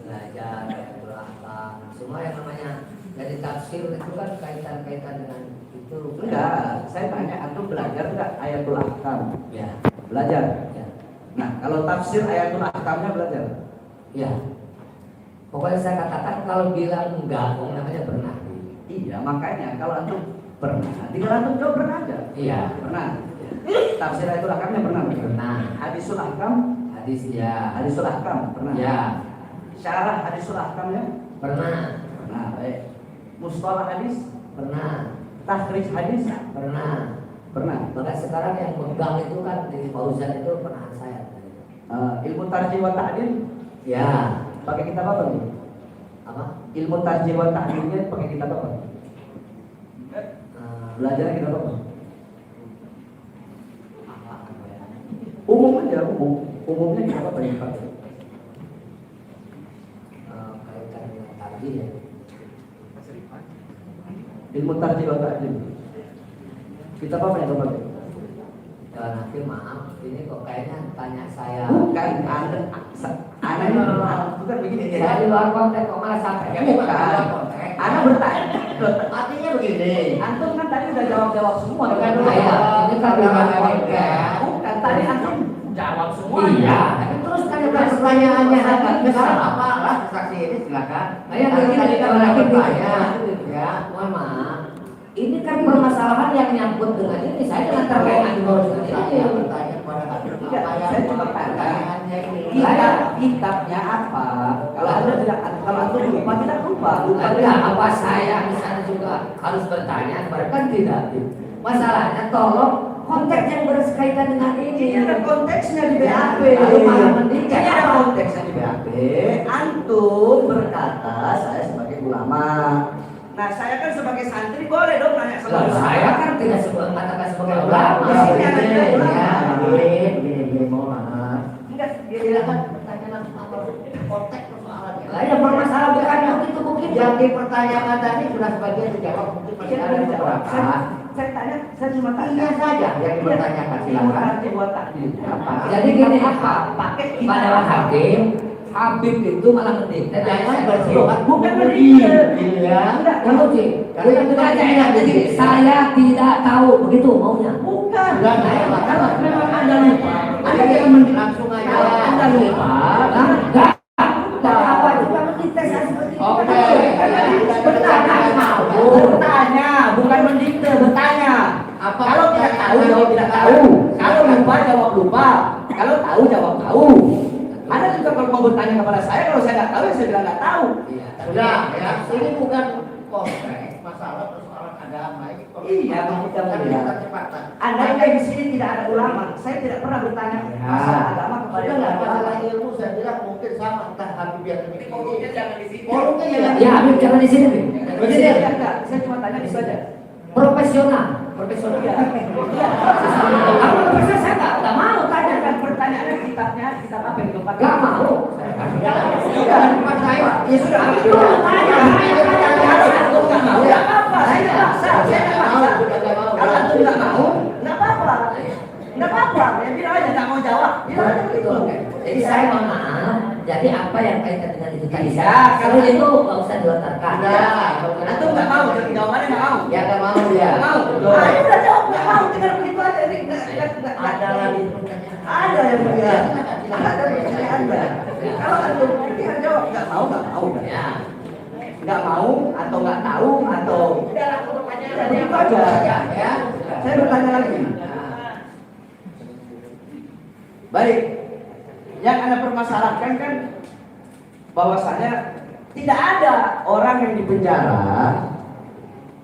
Belajar ayatul ahkam. Semua yang namanya dari tafsir itu kan kaitan-kaitan dengan itu. Enggak, saya tanya antum belajar enggak ayatul ahkam? Ya. Belajar. Ya. Nah, kalau tafsir ayatul ahkamnya belajar. Ya. Pokoknya saya katakan kalau bilang enggak, namanya pernah. Iya, makanya kalau antum pernah, tinggal antum jawab pernah aja. Iya. Pernah. Tafsir ayatul ahkamnya pernah. Pernah. Hadisul ahkam, Hadis ya. hadisul ahkam pernah. Ya. Syarah hadisul ahkamnya Pernah. pernah. Baik. Mustalah hadis, Pernah. takhrij hadis, Pernah. pernah. Maka sekarang yang megang itu kan di Fauzan itu pernah saya. Ilmu tarjih wa ta'dil Ya. pakai kitab apa nih? Apa? Ilmu tarjih wa ta'dilnya pakai kitab apa? Belajar kitab apa? Apa ya? Umum aja, umumnya kitab apa yang dipakai? Kaitan dengan tadi ya. Ilmu tarjih wa ta'dil. Kitab apa yang dipakai? Nanti maaf, ini kok kayaknya tanya saya. Bukan, Anda ini bukan begini Saya di ya. luar konteks kok malah sampai Ya, bukan. Anda bertanya. Artinya begini. Antum kan tadi udah jawab semua dengan Bukan, ya. Ini kan di luar konteks. Bukan, tadi antum jawab semua. Iya. Terus kan pertanyaannya Sekarang apa lah saksi ini silakan. Yang begini kalau lagi bertanya, ya, mohon maaf. Ini kan permasalahan yang nyangkut dengan ini. Saya dengan terkait dengan ini. Saya bertanya kepada Enggak, saya cuma tanya Pertanyaannya ini. kitabnya apa? Kalau anda tidak, kalau antum lupa tidak lupa. Ada apa saya misalnya juga harus bertanya kepada kan tidak. Masalahnya tolong konteks yang berkaitan dengan ini. Ini ada konteksnya di BAP. Lalu malah mendikte Ini ada apa? konteksnya di BAP. Antum berkata saya sebagai ulama. Nah saya kan sebagai santri boleh dong nanya sama Loh, ulama. saya kan tidak mengatakan sebagai ulama. Di sini ada Ya, ulama. begini, mohon maaf. Enggak, dia Silakan pertanyaan langsung apa? Konteks persoalannya. Lah ya permasalahan bukan begitu begitu. Yang dipertanyakan tadi sudah sebagian dijawab, mungkin masih ada beberapa. saya tanya, saya cuma tanya. Iya saja yang dipertanyakan, silakan. Nanti buat takdir. Jadi gini, pakai pada hakim, Habib itu malah mendikte. Jangan bersifat bukan menguji, mendikte. gitu ya. Enggak, Menguji. Karena itu Jadi saya tidak tahu begitu maunya. bukan. Sudah naik, Kalau memang anda lupa, Anda anda jangan langsung aja. Kalau anda lupa, Enggak. Dan apa juga mendikte saya seperti itu. Oke. bertanya mau, bertanya, bukan mendikte, bertanya. Apa Kalau tidak tahu jawab tidak tahu. Kalau lupa jawab lupa. Kalau tahu jawab tahu. Anda juga kalau mau bertanya kepada saya, kalau saya nggak tahu ya saya bilang nggak tahu. Sudah, ya. Ini bukan konteks masalah persoalan agama ini. Iya, kita melihat. Kecepatan. Anda di sini tidak ada ulama. Saya tidak pernah bertanya masalah agama kepada Sudah nggak ulama. masalah ilmu, saya bilang mungkin sama entah Habib yang ini. Pokoknya jangan di sini. Forumnya jangan. Ya, Habib jangan di sini. Habib. Di Jadi sini. enggak, saya cuma tanya itu saja. Profesional. Profesional. Iya. Kalau profesional saya nggak mau tanya. Tanyakan pertanyaannya kitab apa yang keempat? Nggak mau. Sudah, tempat saya. Ya sudah, Itu tanya. Kalau nggak mau, ya apa? Saya nggak maksa, saya nggak maksa. Nggak mau. Kalau antum nggak mau, nggak apa-apa. Nggak apa-apa. Ya bilang aja nggak mau jawab. Bilang aja begitu. Jadi saya mohon maaf. Jadi apa yang kaitan dengan itu tadi? Ya, Kalau itu nggak usah dilontarkan. Antum nggak mau, jawabannya nggak mau. Ya nggak mau dia. Nggak mau. Betul. Ah, ya udah jawab nggak mau. Tinggal begitu aja. Ini nggak Ada lagi pertanyaan. ada yang begitu. Ada pertanyaan Anda. Kalau antum tinggal jawab nggak mau, nggak mau. Ya. Nggak mau atau nggak tahu atau Udah langsung pertanyaan. ya, begitu aja. Ya. Saya bertanya lagi. Baik, yang Anda permasalahkan kan bahwasanya tidak ada orang yang dipenjara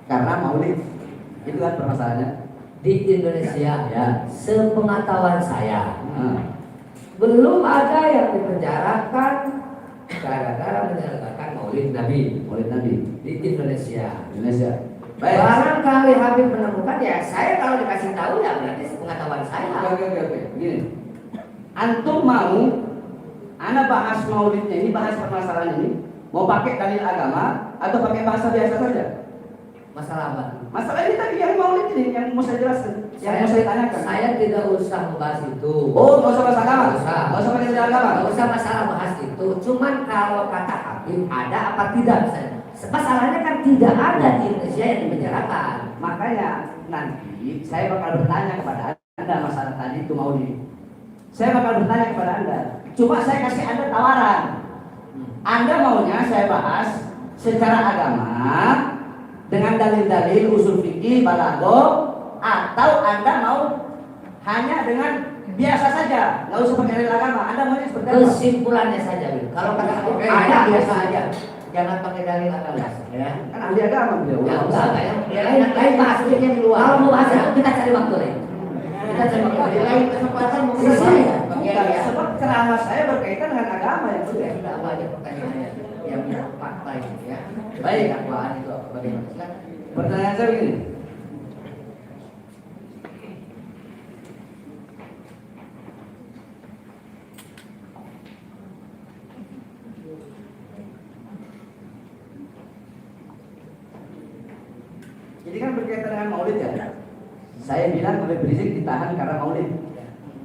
karena maulid. Itu kan permasalahannya. Di Indonesia, ya, sepengetahuan saya, Nah, belum ada yang dipenjarakan gara-gara menyelenggarakan Maulid Nabi maulid Nabi di Indonesia. Indonesia. Baik. Barangkali Habib menemukan, ya saya kalau dikasih tahu ya berarti sepengetahuan saya. Oke. Gini. Antum mau Anda bahas maulidnya ini, bahas permasalahan ini, mau pakai dalil agama atau pakai bahasa biasa saja? Masalah apa? Masalah ini tadi yang maulid ini yang mau saya jelaskan, yang mau saya tanyakan. Saya tidak usah membahas itu. Oh, nggak usah bahas agama. Nggak usah. Nggak usah pakai dalil agama. Nggak usah masalah bahas itu. Cuman kalau kata Habib ada apa tidak misalnya. Masalahnya kan tidak ada di Indonesia yang dipenjarakan. Makanya nanti saya bakal bertanya kepada Anda masalah tadi itu maulid. Saya bakal bertanya kepada Anda. Cuma saya kasih Anda tawaran. Anda maunya saya bahas secara agama dengan dalil-dalil usul fikih, balago, atau Anda mau hanya dengan biasa saja, nggak usah pakai dalil agama. Anda maunya seperti apa? Kesimpulannya saja, Habib. Kalau kata Habib Oke, ada ada biasa biasa aja. aja. Jangan pakai dalil agama. Ya. Kan ahli agama beliau. Ya enggak, lain bahas itu yang di luar. Kalau mau bahas itu kita cari waktu lain. Kita cari waktu Di lain. lain kesempatan mungkin Sisi. saya. Bukan, sebab ceramah saya berkaitan dengan agama yang Sudah sudah. tidak banyak pertanyaannya yang fakta itu ya. Baik. Dakwaan itu bagaimana? Silakan. Pertanyaan saya begini. Jadi kan berkaitan dengan maulid ya. Saya bilang Habib Rizik ditahan karena maulid.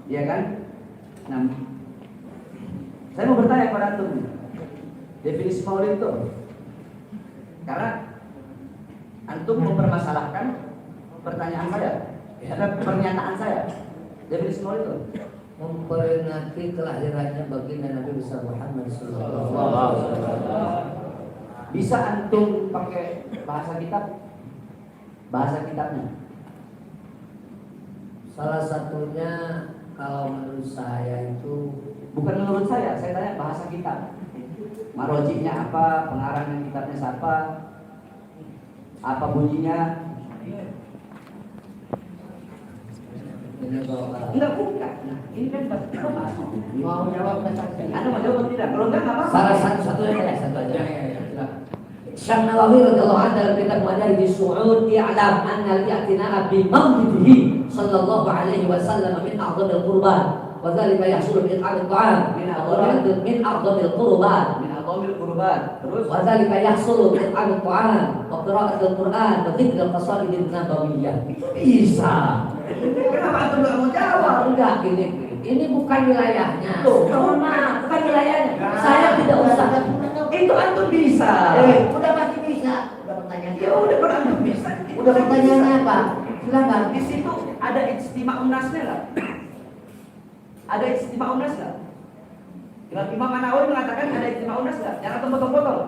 Iya kan? Nah, saya mau bertanya kepada antum. Definisi maulid itu. Karena antum mempermasalahkan pertanyaan saya, ada pernyataan saya. Definisi maulid itu. Memperingati kelahirannya baginda Nabi besar Muhammad sallallahu alaihi wasallam. Bisa antum pakai bahasa kitab? Bahasa kitabnya. Salah satunya Kalau menurut saya itu Bukan menurut saya tanya bahasa kita. Marojiknya apa, pengarangnya kitabnya siapa, apa bunyinya? ini kalau Enggak, bukan. Nah, ini kan bahasa. mau jawab kan Anda mau jawab atau tidak? Kalau enggak apa-apa. salah satu aja satu aja. Syekh Nawawi radhiyallahu anhu dalam kitab Madarij Su'ud ya'lam anna al-i'tina'a bi mawlidihi sallallahu alaihi wasallam min a'dhamil qurban wa dhalika yahsulu bi it'amit ta'am min a'dhamil qurban Min aqamil qurban. Terus wa dhalika yahsulu bi it'amit ta'am wa qira'atil Qur'an wa dzikril qasaidin nabawiyyah. Bisa. kenapa antum enggak mau jawab? Enggak ini bukan wilayahnya. Mohon maaf, bukan wilayahnya. Saya tidak usah. Itu antum bisa. Udah pasti bisa. Udah pertanyaan. Ya udah kalau antum bisa. Udah pertanyaannya apa? Silakan. Di situ ada ijtima'un nasnya enggak? Ada ijtima'un nas enggak? Imam An-Nawawi mengatakan ada ijtima'un nas enggak? Jangan antum potong-potong.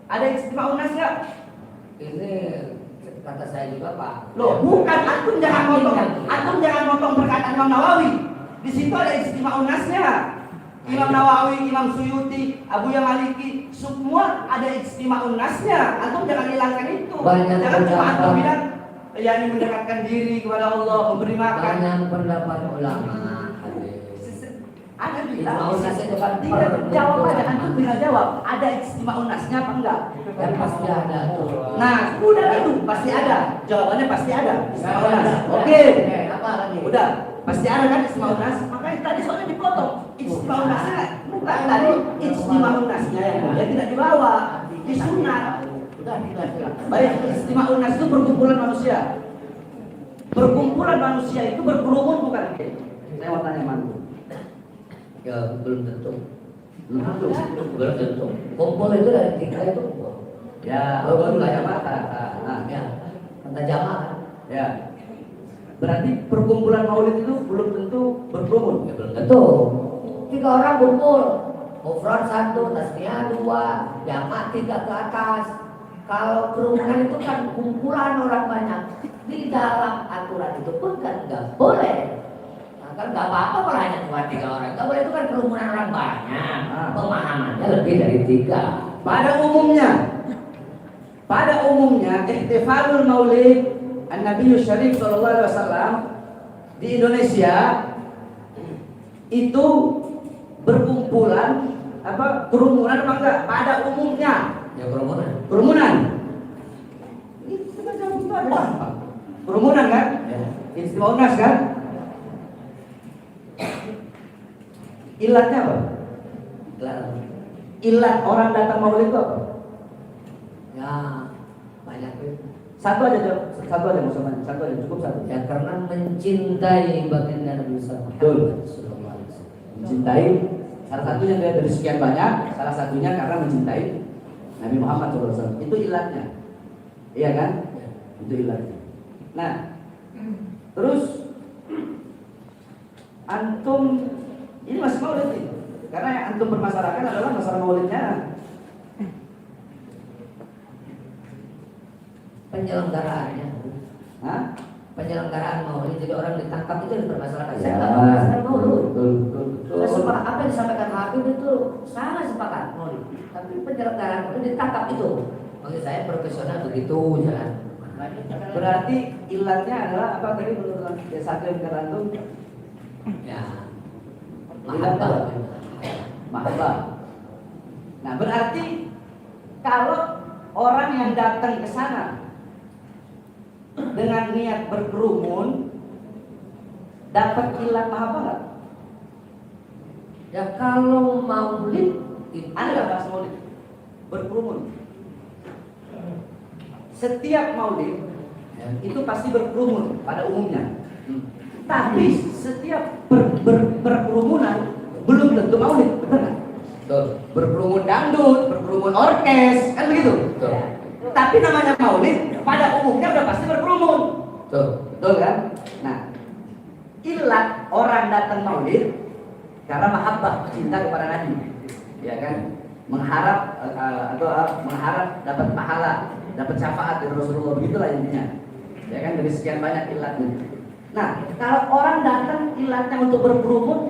Ada ijtima'un nas enggak? Ini kata saya juga Pak. Loh, bukan antum jangan motong. Antum jangan motong perkataan Imam Nawawi. Di situ ada ijtima'un nasnya. Imam Nawawi, Imam Suyuti, Abu Ya Maliki, semua ada ijtima'un nasnya. Antum jangan hilangkan itu. Banyak Jangan cuma pendapat. antum bilang ya ini mendekatkan diri kepada Allah, memberi makan. Banyak pendapat ulama. Ada bilang Ijtima'un nas itu kan tidak jawab aja, antum bisa jawab. Ada ijtima'un nasnya apa enggak? Dan pasti ada tuh. Nah, udah itu pasti ada. Jawabannya pasti ada. Ijtima'un nas. Oke. Apa lagi? Udah, pasti ada kan ijtima'un nas? Makanya tadi soalnya dipotong. Ijtima'un nasnya bukan tadi ijtima'un nasnya yang mulia tidak dibawa, disunat. Udah silakan. Baik, ijtima'un nas itu perkumpulan manusia. Perkumpulan manusia itu berkerumun bukan? Saya mau tanya mantu. Ya belum tentu. Belum tentu. Belum tentu. Kumpul itu dari tiga itu kumpul. Ya, Baru baru kayak kayak mata. mata. Nah, Ya. Kata jamaah. ya. Berarti perkumpulan maulid itu belum tentu berkerumun. Ya belum tentu. Tiga orang kumpul. Mufrad satu, tasniah dua, jamaah tiga ke atas. Kalau kerumunan itu kan kumpulan orang banyak. Di dalam aturan itu pun kan nggak boleh. Nah, kan nggak apa-apa kalau hanya cuma tiga orang. Nggak boleh itu kan kerumunan orang banyak. Pemahamannya lebih dari tiga. Pada umumnya ihtifalul maulid An-Nabi Syarif sallallahu alaihi wasallam di Indonesia itu berkumpulan kerumunan apa enggak? Pada umumnya Ya kerumunan. kerumunan. Itu kan jawab itu ada. Kerumunan kan? Ya. Ijtima'un nas kan? Ilatnya apa? Kelar. Ilat orang datang maulid itu apa? Ya banyak itu. Satu aja Muhammad. Satu aja cukup satu. Ya karena mencintai baginda Nabi Muhammad Betul. sallallahu alaihi wasallam. Mencintai salah satunya dari sekian banyak, salah satunya karena mencintai Nabi Muhammad SAW. Itu ilatnya, iya kan? Ya. Itu ilatnya. Nah, terus antum ini masih maulid nih, karena yang antum permasalahkan adalah masalah maulidnya. Penyelenggaraannya. Hah? Penyelenggaraan maulid jadi orang ditangkap itu yang dipermasalahkan. Saya Ya, nggak permasalahkan maulid. betul. Saya sepakat apa yang disampaikan Habib itu sangat sepakat maulid. Tapi penyelenggaraan itu ditangkap itu. Maksud saya profesional begitu jangan. Berarti ilatnya adalah apa tadi menurut satu yang kata antum? Ya. Mahabbah. Mahabbah. Nah, berarti kalau orang yang datang ke sana dengan niat berkerumun dapat ilat mahabbah nggak? Ya kalau maulid itu Ada nggak bahas maulid? Berkerumun. Setiap maulid itu pasti berkerumun pada umumnya. Tapi setiap berkerumunan belum tentu maulid, benar nggak? betul. Berkerumun dangdut, berkerumun orkes, kan begitu? Betul. Tapi namanya maulid pada umumnya udah pasti berkerumun. Betul. Betul kan? Nah, ilat orang datang maulid karena mahabbah, cinta kepada Nabi. Ya kan? Mengharap mengharap dapat pahala, dapat syafaat dari Rasulullah, begitulah intinya. Ya kan, dari sekian banyak ilatnya. Nah, kalau orang datang ilatnya untuk berkerumun,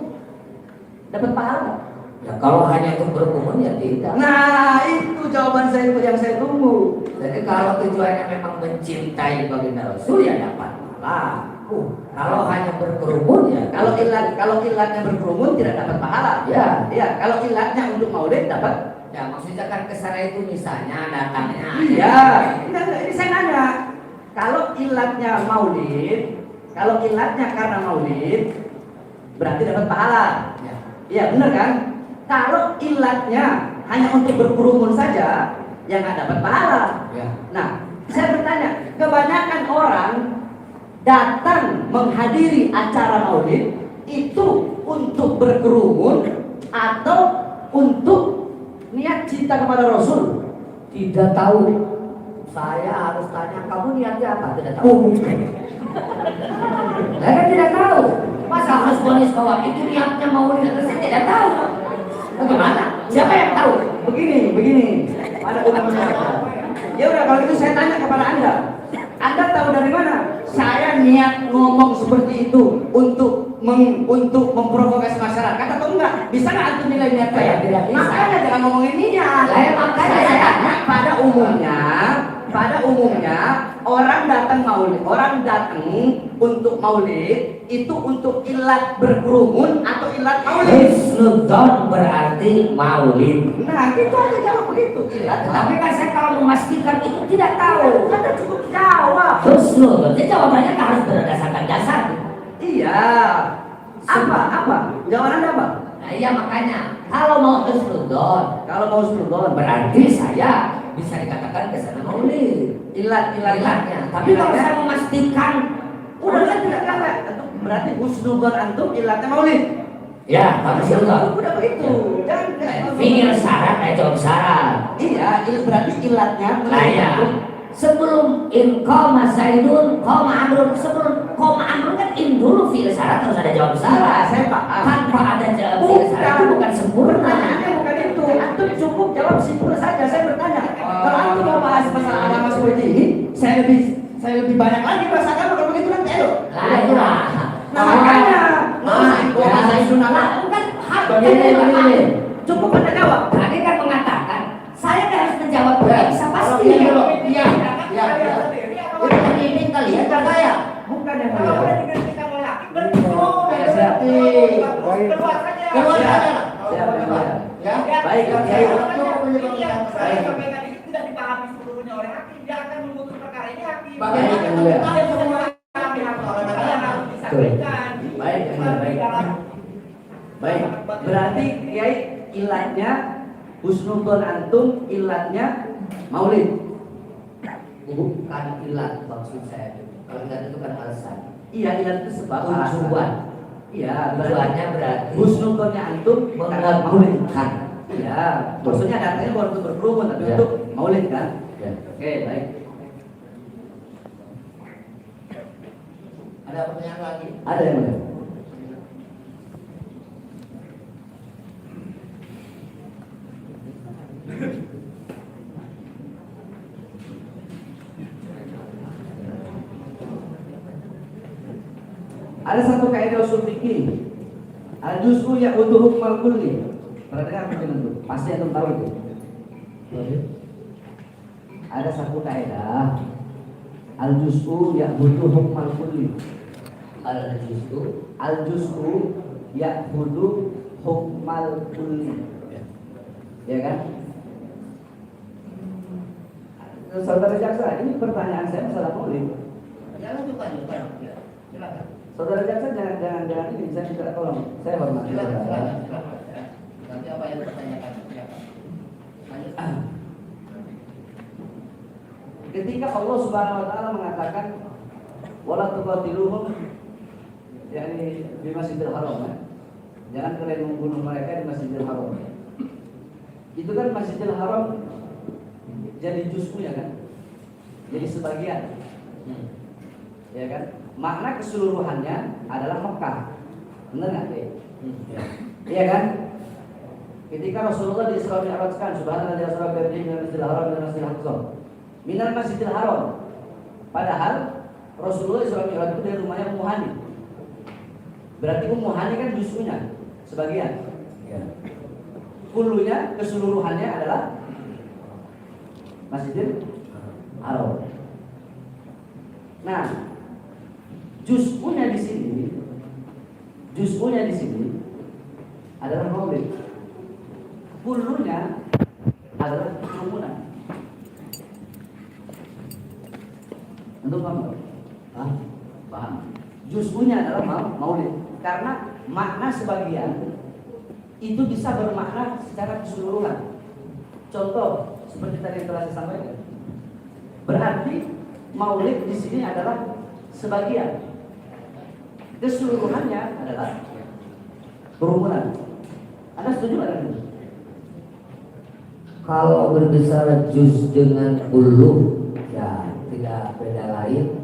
dapat pahala nggak? Ya kalau hanya untuk berkerumun ya tidak. Nah, itu jawaban saya yang saya tunggu. Jadi kalau tujuannya memang mencintai baginda Rasul ya dapat pahala. Kalau hanya berkerumun ya Kalau ilatnya berkerumun tidak dapat pahala. Ya. Ya, kalau ilatnya untuk maulid dapat. ya maksudnya kan kesana itu misalnya datangnya Iya. Enggak, ini saya nanya. Kalau ilatnya maulid, kalau ilatnya karena maulid, berarti dapat pahala. Ya. Iya, benar kan? Kalau ilatnya hanya untuk berkerumun saja, ya nggak dapat pahala. Ya. Nah, saya bertanya, kebanyakan orang datang menghadiri acara maulid itu untuk berkerumun atau untuk niat cinta kepada Rasul? Tidak tahu. Saya harus tanya kamu niatnya apa? Tidak tahu. Saya kan tidak tahu. Masa harus ponis bahwa itu niatnya mau saya tidak tahu. Bagaimana? Siapa yang tahu? Begini. Ada umumnya. Ya udah, kalau itu saya tanya kepada Anda. Anda tahu dari mana? Saya niat ngomong seperti itu untuk memprovokasi masyarakat atau enggak? Bisa nggak antum nilai niat saya? Tidak bisa. Makanya jangan ngomongin niat. Makanya Saya saya tanya pada umumnya orang datang maulid, orang datang untuk maulid itu untuk ilat berkerumun atau ilat maulid? Husnudzon berarti maulid. Nah, gitu aja jawab begitu. Ilat. Tapi kan saya kalau memastikan itu tidak tahu. Anda cukup jawab. Husnudzon, jadi jawabannya kan harus berdasarkan dasar. Iya. Apa? Jawaban Anda apa? Nah iya makanya kalau mau husnudzon, Kalau mau seluruh berarti saya bisa dikatakan kesana maulid. Ilatnya. Tapi kalau saya memastikan, udah kan tidak kalah. Berarti husnudzon antum ilatnya maulid. ya tapi husnudzon. Udah begitu. Jangan Fikir syarat, jawab syarat. Iya, berarti ilatnya Nah ya, sebelum in koma zaidun, koma amrun, sebelum koma amrun kan in dulu fi'il syarat harus ada jawab syarat. Saya paham. Tanpa ada jawab fi'il syarat itu bukan sempurna. Pertanyaannya bukan itu. Antum cukup jawab simpel saja. Saya bertanya. Kalau antum mau bahas masalah agama seperti ini, saya lebih banyak lagi bahas agama. Kalau begitu nanti ayo. Lah. Nah, makanya. Bahasa Indonesia kan Begini. Cukup Anda jawab. Tadi kan mengatakan saya kan harus menjawab bisa pasti. Iya. Udah ini kali ya kan saya. Bukan yang Kalau mulia. udah digantikan oleh hakim berarti Siap. keluar saja. Keluar saja. Siap, yang mulia. Ya. Baik, Yang Kiai. saya sampaikan itu tidak dipahami seluruhnya oleh hakim. Dia akan memutus perkara ini hakim. Bagaimana Yang mulia. kita semua Kami harus disampaikan. Baik, yang mulia, baik. Berarti Kiai ilatnya husnudzon antum, ilatnya maulid. Bukan ilat maksud saya. Kalau ilat itu kan alasan. Iya, ilat itu sebab Tujuan. Iya, Tujuannya berarti husnudzonnya antum karena maulid. mengabulkan. Iya, maksudnya datanya bukan untuk berkerumun tapi Ya. untuk maulid kan? Ya. Oke, baik. ada pertanyaan lagi. Ada yang mulia? Ada satu kaidah usul fikih. Al-juz'u ya'udu hukmal kulli. Pernah dengar mungkin itu? Pasti antum tahu itu. Ada satu kaidah. Al-juz'u ya'udu hukmal kulli. Al-juz'u ya'udu hukmal kulli. Ya kan? Saudara jaksa, ini pertanyaan saya masalah maulid. Jangan juga. Silakan. Saudara jaksa jangan ini saya minta tolong. Saya hormat. Silakan. Ya. Nanti apa yang dipertanyakan? Silakan. Lanjut. Ketika Allah Subhanahu wa taala mengatakan wala tuqatiluhum yakni di Masjidil Haram ya. Jangan kalian membunuh mereka di Masjidil Haram. Itu kan Masjidil Haram jadi juz'u ya kan? Jadi sebagian. Ya kan? Makna keseluruhannya adalah Mekah. Benar nggak? Iya kan? Ketika Rasulullah di Isra Mi'rajkan, subhanallah ya sahabat dari Masjidil Haram dan Masjidil Aqsa. Minal Masjidil Haram. Padahal Rasulullah Isra Mi'raj itu dari rumahnya Ummu Hani. Berarti Ummu Hani kan juz'unya sebagian. Ya. Kullunya keseluruhannya adalah Masjidil Haram. Nah, juz'unya di sini adalah maulid. Kullunya adalah kerumunan. Untuk paham? Hah? Paham. Juz'unya adalah maulid. Karena makna sebagian itu bisa bermakna secara keseluruhan. Contoh seperti tadi yang telah saya sampaikan. Berarti maulid di sini adalah sebagian. Keseluruhannya adalah kerumunan. Anda setuju nggak? Kalau berbicara juz dengan kullu, ya tidak beda lain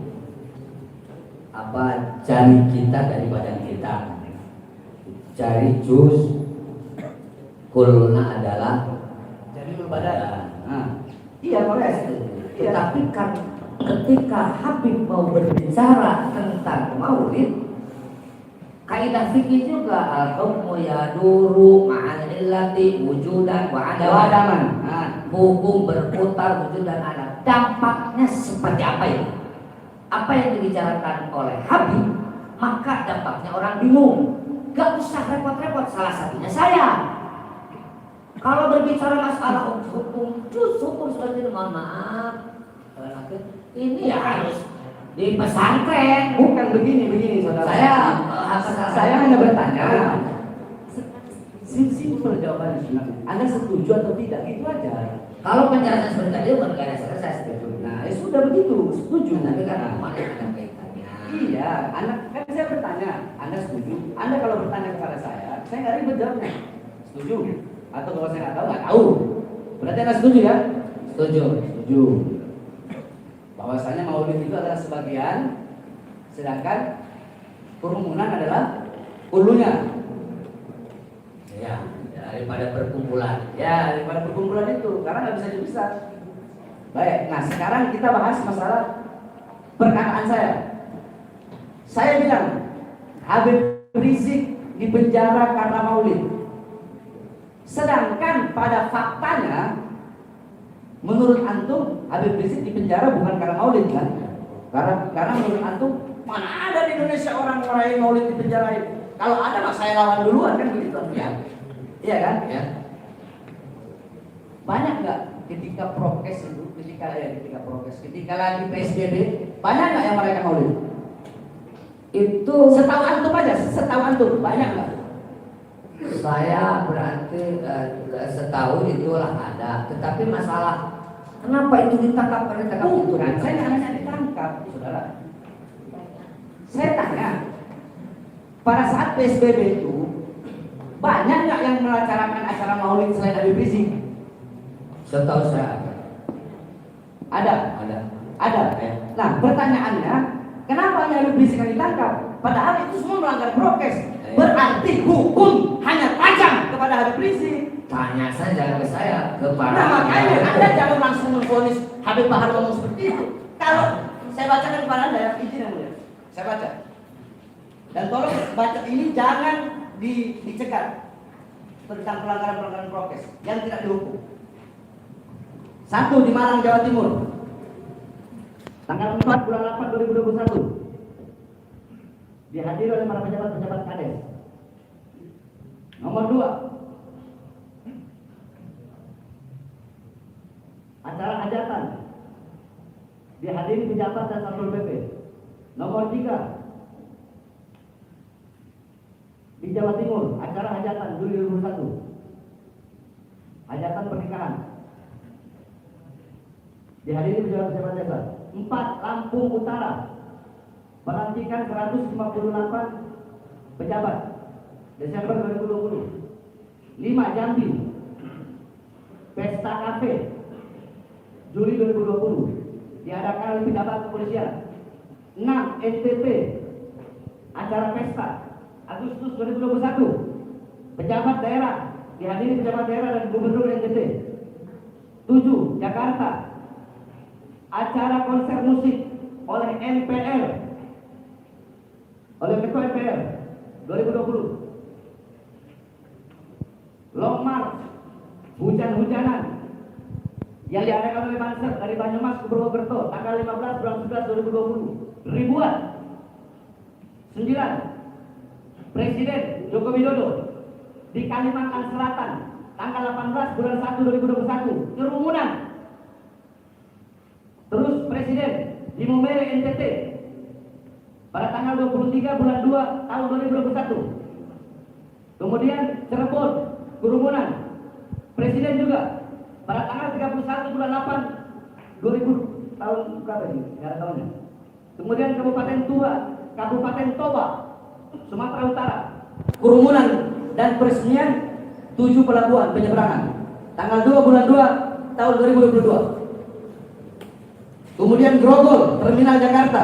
apa jari kita dari badan kita. Jari juz, kulna adalah Jadi berbadan. Nah, iya boleh. Iya. Tetapi kan ketika Habib mau berbicara tentang maulid, kaidah fikih juga al-hukmu yaduru ma'al illati wujudan wa adaman. Nah, Hukum berputar wujud dan ada. Dampaknya seperti apa ini? Apa yang dibicarakan oleh Habib, maka dampaknya orang bingung. Gak usah repot-repot, salah satunya saya. Kalau berbicara masalah hukum seperti itu, mohon maaf, ini ya harus di pesantren. bukan begini saudara. Saya hanya bertanya. Simpel jawabannya sebenarnya. Anda setuju atau tidak? Itu aja. Kalau penjelasan seperti tadi bukan gak ada saya setuju. Nah, sudah begitu, setuju. Tapi kan mana ada kaitannya? Iya, Anda kan saya bertanya, Anda setuju? Anda kalau bertanya kepada saya nggak ribet jawabnya. Setuju? Atau kalau saya nggak tahu. Berarti Anda setuju ya? Setuju. Setuju. Bahwasanya maulid itu adalah sebagian, sedangkan kerumunan adalah hulunya. Ya, daripada perkumpulan. Ya, daripada perkumpulan itu, karena nggak bisa dipisah. Baik, nah sekarang kita bahas masalah perkataan saya. Saya bilang Habib Rizik dipenjara karena maulid. Sedangkan pada faktanya, menurut antum Habib Rizik dipenjara bukan karena maulid kan? Karena menurut antum mana ada di Indonesia orang merayain maulid dipenjarain? Kalau ada mah saya lawan duluan kan begitu ya? Iya kan? Ya. Banyak nggak ketika lagi PSBB banyak nggak yang merayakan maulid? Itu Setahu antum aja, setahu antum banyak nggak? saya berarti setahu itulah ada. Tetapi masalah kenapa itu ditangkap itu? Bukan, saya nggak hanya ditangkap, saudara. Saya tanya, pada saat PSBB itu banyak nggak yang melaksanakan acara maulid selain Habib Rizik? Setahu saya Ada. ada. Nah, pertanyaannya, kenapa hanya Habib Rizik yang ditangkap? Padahal itu semua melanggar prokes. Berarti hukum hanya tajam kepada Habib Rizik. Tanya saja ke saya, ke para. Nah, makanya Anda jangan langsung memvonis Habib Bahar ngomong seperti itu. Kalau saya bacakan kepada Anda ya, izin yang mulia. Saya baca. Dan tolong baca ini jangan dicegat tentang pelanggaran-pelanggaran prokes yang tidak dihukum. 1 di Malang, Jawa Timur. Tanggal 4 bulan 8 2021. Dihadiri oleh para pejabat-pejabat Kades. Nomor 2. Acara hajatan. Dihadiri pejabat dan Satpol PP. Nomor 3. Di Jawa Timur, acara hajatan Juli 2021. Hajatan pernikahan. Dihadiri pejabat-pejabat desa. 4. Lampung Utara. Pelantikan 158 pejabat Desember 2020. 5. Jambi. Pesta kafe Juli 2020. Diadakan oleh pejabat kepolisian. 6. NTT. Acara pesta Agustus 2021. Pejabat daerah. Dihadiri pejabat daerah dan gubernur NTT. 7. Jakarta. Acara konser musik oleh MPR, oleh Ketua MPR 2020. Long March, hujan-hujanan yang diadakan oleh Banser dari Banyumas ke Purwokerto tanggal 15 bulan 11 2020. Ribuan. 9. Presiden Joko Widodo di Kalimantan Selatan tanggal 18 bulan 1 2021 kerumunan. Terus Presiden di Momere NTT pada tanggal 23 bulan 2 tahun 2021. Kemudian Cirebon kerumunan. Presiden juga pada tanggal 31 bulan 8 2000 tahun berapa ini? Enggak ada tahunnya. Kemudian Kabupaten Toba, Sumatera Utara, kerumunan dan peresmian 7 pelabuhan penyeberangan tanggal 2 bulan 2 tahun 2022. Kemudian Grogol, Terminal Jakarta,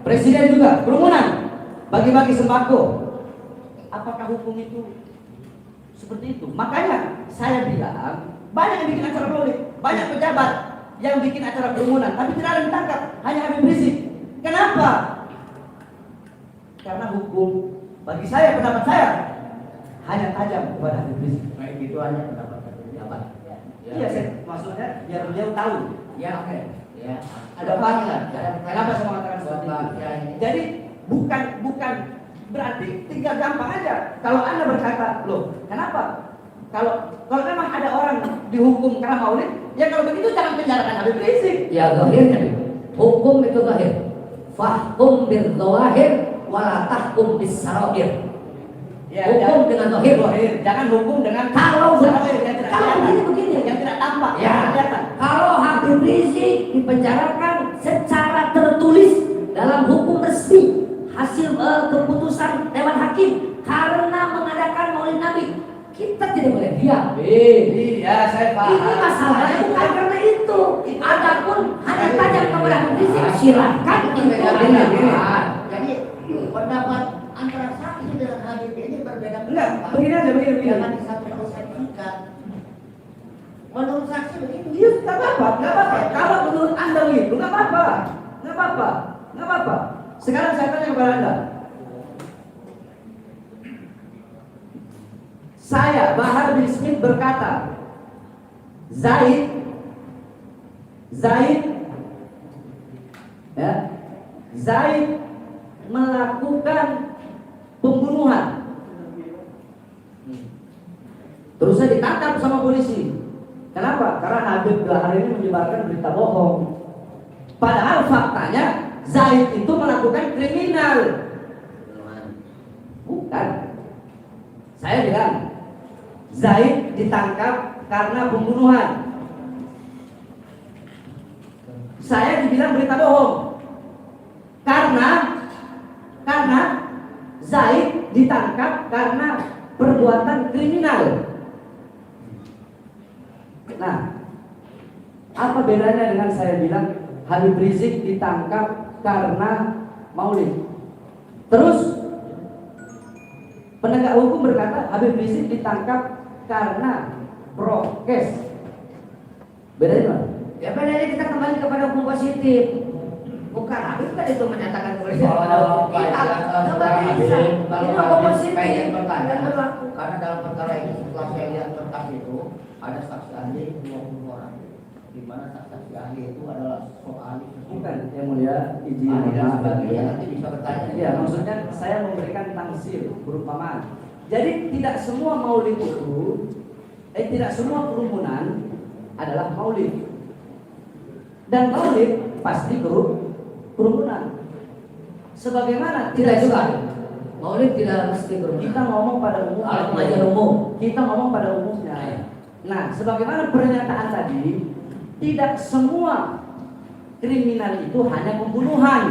Presiden juga kerumunan bagi-bagi sembako. Apakah hukum itu seperti itu? Makanya saya bilang banyak yang bikin acara politik, banyak pejabat yang bikin acara kerumunan, tapi tidak ada yang ditangkap, hanya Habib Rizik. Kenapa? Karena hukum bagi saya, pendapat saya hanya tajam kepada Habib Rizik. Baik, itu hanya pendapat pejabat. Iya, saya maksudnya biar beliau tahu. Ya, oke. Ya, Ada panggilan. Kenapa saya mengatakan seperti itu? Jadi bukan berarti tinggal gampang aja. Kalau Anda berkata, loh, kenapa? Kalau memang ada orang dihukum karena maulid, ya kalau begitu jangan penjarakan Habib Rizik. Ya, zahirnya hukum itu zahir. Fahkum bil zawahir wala tahkum bis sarair. Ya, Hukum dengan zahir. Jangan hukum dengan Kalau sarair yang tidak kelihatan. begini, yang tidak tampak, ya, yang kelihatan. kalau Habib Rizik dipenjarakan secara tertulis dalam hukum resmi hasil keputusan Dewan Hakim karena mengadakan Maulid Nabi, kita tidak boleh diam. Iya, saya paham. Ini masalahnya bukan karena itu. Adapun hanya tajam kepada Habib Rizik, silakan itu dilakukan. Jadi pendapat antara saksi dengan Habib ini berbeda. Enggak, begini aja, begini. Jangan disatu persepsikan. Menurut saksi begini. Iya, nggak apa-apa. Kalau menurut Anda begitu, nggak apa-apa. Sekarang saya tanya kepada Anda. Saya, Bahar bin Smith berkata, Zaid, melakukan pembunuhan. Terus saya ditangkap sama polisi. Kenapa? Karena Habib Bahar ini menyebarkan berita bohong. Padahal faktanya Zaid itu melakukan kriminal. Bukan. Saya bilang Zaid ditangkap karena pembunuhan. Saya dibilang berita bohong. Karena Zaid ditangkap karena perbuatan kriminal. Nah, apa bedanya dengan saya bilang Habib Rizik ditangkap karena maulid? Terus penegak hukum berkata Habib Rizik ditangkap karena prokes. Bedanya mana? Ya bedanya kita kembali kepada hukum positif. Bukan Habib kan itu menyatakan polisi. Kalau Kita kembali ini hukum positif yang berlaku. Karena dalam perkara ini setelah saya lihat kertas itu ada saksi ahli 20 orang. Di mana saksi ahli itu adalah soal Bukan, yang mulia izin dan sebagainya, nanti bisa bertanya. Ya, maksudnya saya memberikan tafsir perumpamaan. Jadi tidak semua maulid itu, tidak semua kerumunan adalah maulid. Dan maulid pasti kerumunan. Sebagaimana Tidak juga. Maulid tidak mesti berumur. kita ngomong pada umumnya. Kalau pengajian umum. Kita ngomong pada umumnya. Nah, sebagaimana pernyataan tadi, tidak semua kriminal itu hanya pembunuhan.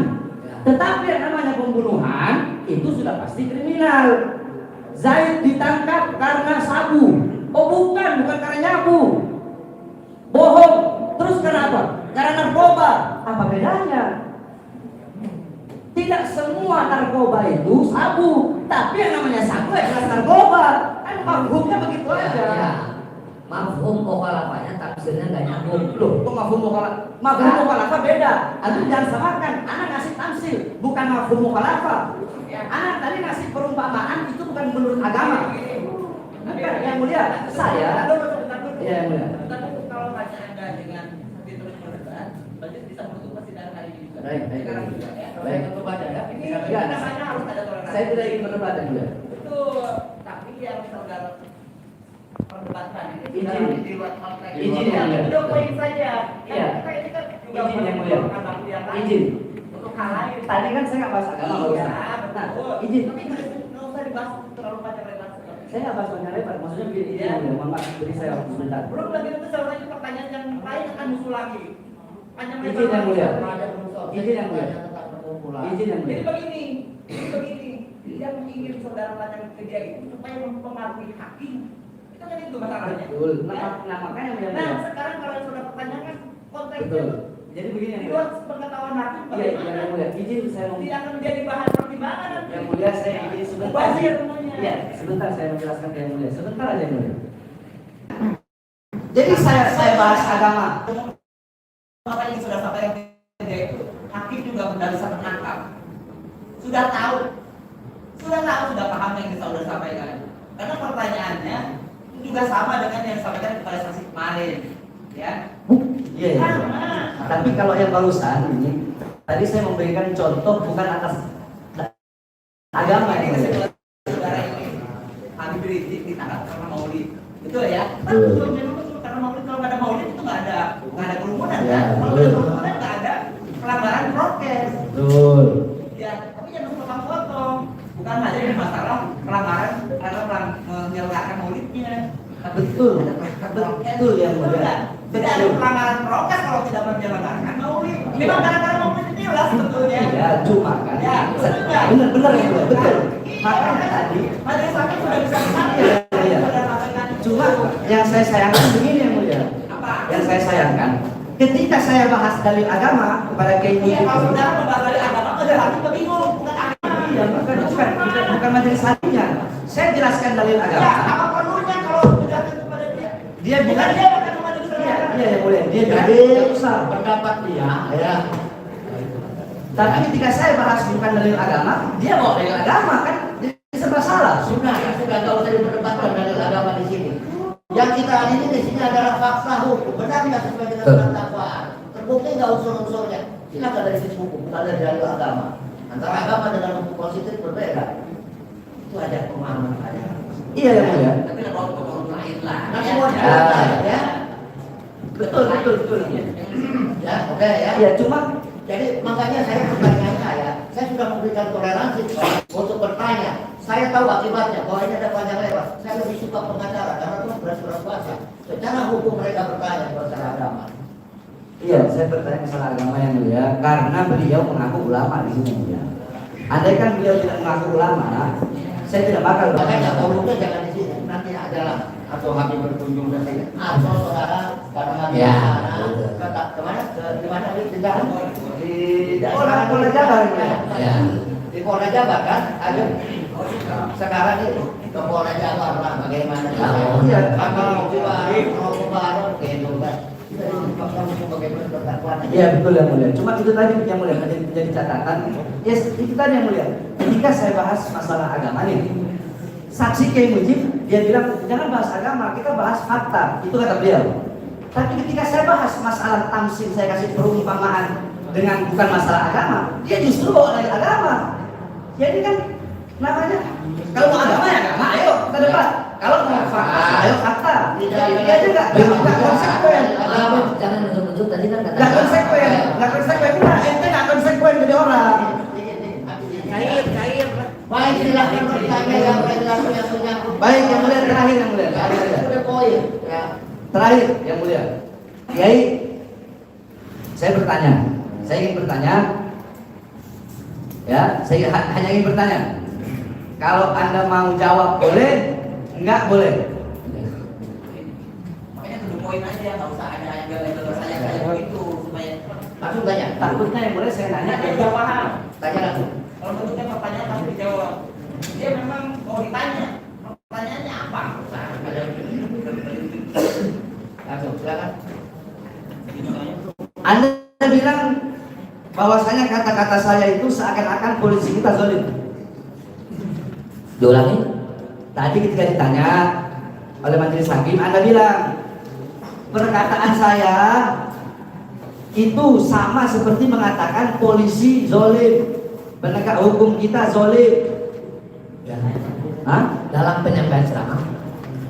Tetapi yang namanya pembunuhan itu sudah pasti kriminal. Zaid ditangkap karena sabu. Oh bukan karena nyabu. Bohong. Terus kenapa? Karena narkoba. Apa bedanya? Tidak semua narkoba itu sabu, tapi yang namanya sabu adalah narkoba. Kan mafhumnya begitu aja. Ya. Mafhum mukhalafahnya tapi tafsirnya nggak nyambung. Loh, kok mafhum mukhalafah beda. Antum jangan samakan. Anak ngasih tamsil, bukan mafhum mukhalafah. Anak tadi ngasih perumpamaan itu bukan menurut agama. Bukan, yang mulia. Saya. Ya, yang mulia. Kalau baca Anda dengan ditulis berdebat, berarti bisa menutup persidangan hari ini juga. Baik. Baik, untuk baca ya. Ini Ya. namanya harus ada toleransi. Saya tidak ingin berdebat yang mulia. Betul, tapi yang saudara perdebatkan ini Izin. di luar konteks. Izin yang mulia. Udah poin saja. Iya. Kita ini kan juga Izin yang mulia. memperjuangkan waktu yang lain. Izin. Untuk hal lain. Tadi kan saya nggak bahas agama Iya, barusan. betul. Izin. Tapi nggak usah dibahas terlalu panjang lebar. Saya nggak bahas panjang lebar. Maksudnya begini, izin yang mulia. Mohon maaf, beri saya waktu sebentar. Belum lagi itu saya lagi pertanyaan yang lain akan muncul lagi. Panjang lebar. Izin yang mulia. Izin yang mulia. Izin yang Jadi mulia. begini, yang ingin saudara tanya ke dia itu supaya mempengaruhi hakim. Itu kan itu masalahnya. Betul. Ya. Nah, makanya yang Nah, mulia. sekarang kalau yang sudah pertanyakan konteksnya Betul. itu Jadi begini yang di mulia. luar pengetahuan hakim Iya, bagaimana? yang mulia. Izin saya mau. Tidak akan menjadi bahan pertimbangan nanti. Yang mulia saya izin sebentar. Mubazir namanya. Iya, sebentar saya menjelaskan ke yang mulia. Sebentar aja yang mulia. Jadi saya bahas agama. Apa yang sudah sampaikan ke dia itu, hakim juga sudah bisa menangkap. Sudah tahu, sudah paham yang sudah sampaikan. Karena pertanyaannya juga sama dengan yang disampaikan kepada saksi kemarin, ya. Iya, iya. Tapi kalau yang barusan ini, tadi saya memberikan contoh bukan atas agama Ini yang mulia. saudara ini Habib Rizik ditangkap karena maulid, betul ya? Betul. Betul, karena maulid kalau nggak ada maulid itu nggak ada kerumunan Ya, kan? Kalau betul. ada kerumunan nggak ada pelanggaran prokes. Betul. Ya, tapi jangan potong-potong. Bukan hanya ini masalah pelanggaran karena menyelenggarakan maulidnya. Betul. Betul yang mulia. Tidak ada pelanggaran prokes kalau tidak menyelenggarakan maulid. Memang gara-gara maulid itu jelas sebetulnya. Ya, cuma kan. Ya, Benar yang mulia. Betul. Makanya tadi. Majelis hakim sudah bisa mengambil. Iya. Sudah sampaikan. Cuma yang saya sayangkan begini yang mulia. Apa? Yang saya sayangkan, ketika saya bahas dalil agama kepada Kiai Iya, Mujib, kalau saudara membahas dari agama, majelis hakim bingung, bukan agama. iya, bukan majelis hakimnya. Saya jelaskan dalil Ya, agama. apa perlunya kalau sudah kepada dia? Dia Bukan bilang, dia bukan majelis iya, hakim. iya yang mulia. Dia bilang, Jadi "Tidak usah." pendapat dia ya. Tapi ketika saya bahas bukan dalil agama, dia bawa dalil agama kan, jadi serba salah. Sudah tahu saya berdebatkan dalil agama di sini. Yang kita ini di sini adalah fakta hukum. Benar nggak sesuai dengan surat dakwaan? Terbukti nggak unsur-unsurnya? Silakan dari sisi hukum, bukan dari dalil agama. Antara agama dengan hukum positif berbeda. Itu aja pemahaman saya. Iya yang mulia. Tapi ada hukum lain lah. Nah, semua Ya. ya. Betul. Ya, oke ya. Iya, cuma Jadi makanya saya pertanyaan saya sudah memberikan toleransi untuk bertanya. Saya tahu akibatnya bahwa ini ada panjang lebar. Saya lebih suka pengacara karena itu berat kuasa. Secara hukum mereka bertanya masalah agama. iya, saya bertanya masalah agama yang mulia karena beliau mengaku ulama di sini mulia. Andai kan beliau tidak mengaku ulama, saya tidak bakal Makanya bertanya. kalau jangan di sini. Nanti adalah atau habis berkunjung ke sini. Atau saudara karena habis Ya, kata kemana? Di mana di jalan? Di Polda Jabar Ya. Di Polda Jabar kan? Ada. Sekarang itu ke Polda Jabar lah bagaimana? Oh, iya. Kalau mau bareng gitu kan. Iya betul yang mulia. Cuma itu tadi yang mulia menjadi catatan. Yes, itu tadi yang mulia. Ketika saya bahas masalah agama nih, saksi Kiai Mujib dia bilang jangan bahas agama, kita bahas fakta. Itu kata beliau. Tapi ketika saya bahas masalah tamsil, saya kasih perumpamaan dengan bukan masalah agama, dia justru bawa dari agama. Jadi kan namanya kalau mau agama ya agama, ayo kita debat. Kalau mau fakta, ayo fakta. Dia aja nggak konsekuen. Jangan nunjuk-nunjuk tadi kan kata. Nggak konsekuen. Nah, ente nggak konsekuen jadi orang. Cair. Baik, silakan bertanya yang menyangkut. Baik, yang mulia terakhir yang mulia. Sudah poin. Ya. Terakhir yang mulia. Kiai, saya bertanya. Saya ingin bertanya. Ya, saya hanya ingin bertanya. Kalau Anda mau jawab boleh, enggak boleh. Makanya to the point aja, nggak usah ada yang saya kayak begitu supaya Langsung tanya. Takutnya yang boleh saya nanya dia nggak paham. Tanya langsung. Kalau bentuknya pertanyaan pasti dijawab. Dia memang mau ditanya. Pertanyaannya apa? Langsung silakan. bilang bahwasanya kata-kata saya itu seakan-akan polisi kita zalim. Diulangi. Tadi ketika ditanya oleh majelis hakim, Anda bilang perkataan saya itu sama seperti mengatakan polisi zalim, penegak hukum kita zalim. Ya. Hah? Dalam penyampaian ceramah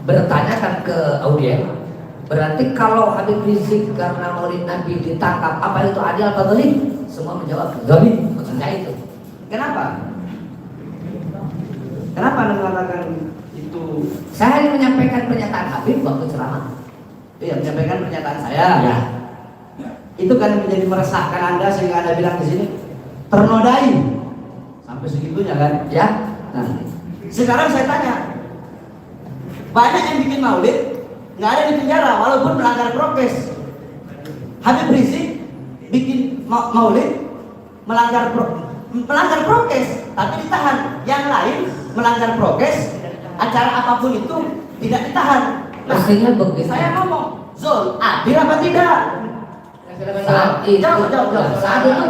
bertanyakan ke audiens, berarti kalau Habib Rizik karena Maulid Nabi ditangkap, apa itu adil atau zalim? Semua menjawab zalim. Maksudnya itu. Kenapa? Kenapa Anda mengatakan itu? Saya hanya menyampaikan pernyataan Habib waktu ceramah. Iya, menyampaikan pernyataan saya. Ya. Itu kan menjadi meresahkan Anda sehingga Anda bilang di sini ternodai sampai segitunya kan? Ya. Nah, sekarang saya tanya, banyak yang bikin maulid nggak ada di penjara walaupun melanggar prokes. Habib Rizik bikin maulid melanggar prokes tapi ditahan. Yang lain melanggar prokes, acara apapun itu tidak ditahan. Mestinya begitu. Saya ngomong, Zul, adil apa tidak? Saat itu, saat itu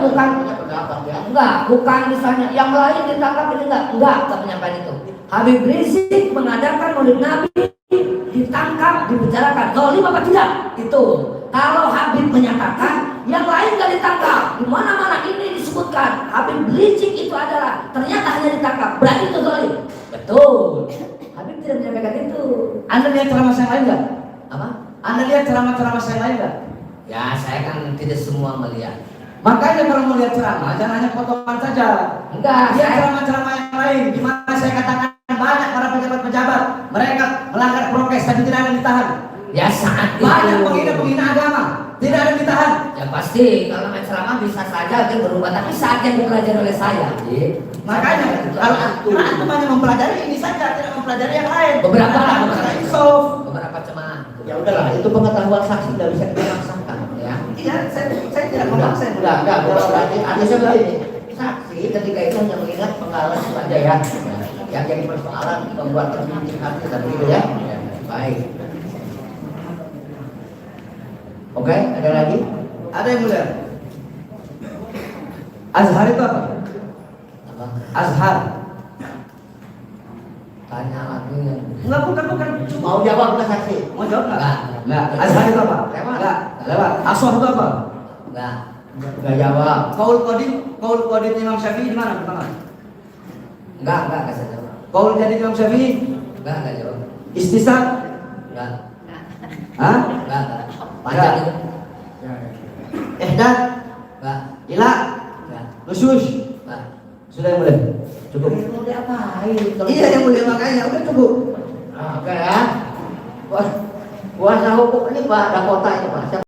bukan misalnya yang lain ditangkap ini enggak penyampaian itu. Habib Rizik mengadakan Maulid Nabi, ditangkap, dibicarakan, zalim apa tidak? Itu. Kalau Habib menyatakan yang lain enggak ditangkap, di mana-mana ini disebutkan Habib Rizik itu adalah ternyata hanya ditangkap, berarti itu zalim. Betul. Habib tidak menyampaikan itu. Anda lihat ceramah saya lain nggak? Apa? Anda lihat ceramah-ceramah saya lain nggak? Ya, saya kan tidak semua melihat. Makanya kalau mau lihat ceramah jangan hanya potongan saja. Enggak, Lihat saya ceramah-ceramah yang lain di mana saya katakan banyak para pejabat-pejabat mereka melanggar prokes tapi tidak ada yang ditahan. ya saat Banyak itu. penghina agama tidak ada yang ditahan. Ya pasti kalau main ceramah bisa saja dia berubah, tapi saat yang dipelajari oleh saya, Makanya kalau antum hanya mempelajari ini saja tidak mempelajari yang lain. Beberapa lah, Masalah insaf. beberapa cemaah. Ya udahlah, itu pengetahuan saksi tidak bisa kita paksakan. Ya. Tidak, saya tidak memaksa. Enggak, berarti artinya begini. Saksi ketika itu hanya mengingat pengalaman saja ya. Yang jadi persoalan membuat terbincang hati dan begitu ya. Baik. Oke, ada lagi? Ada yang mulia. Azhar itu apa? Apa? Azhar. Tanya lagi yang Bukan. Mau jawab nggak saksi? Mau jawab nggak? Enggak. Enggak. Azhar itu apa? Lewat. Enggak. Lewat. Aswah itu apa? enggak. Nggak jawab. Kaul qadim Imam Syafi'i di mana? Pertama. Enggak saya jawab. Kaul jadi Imam Syafi'i Enggak jawab. istisab. Enggak. Hah? Enggak. Panjang itu. Ihdad. Enggak. Ila. Enggak. Nusyush. Enggak. Sudah yang mulia. Cukup. Mau diapain? Iya yang mulia makanya udah cukup. Oke ya. Kuasa hukum ini Pak Dakota ini Pak.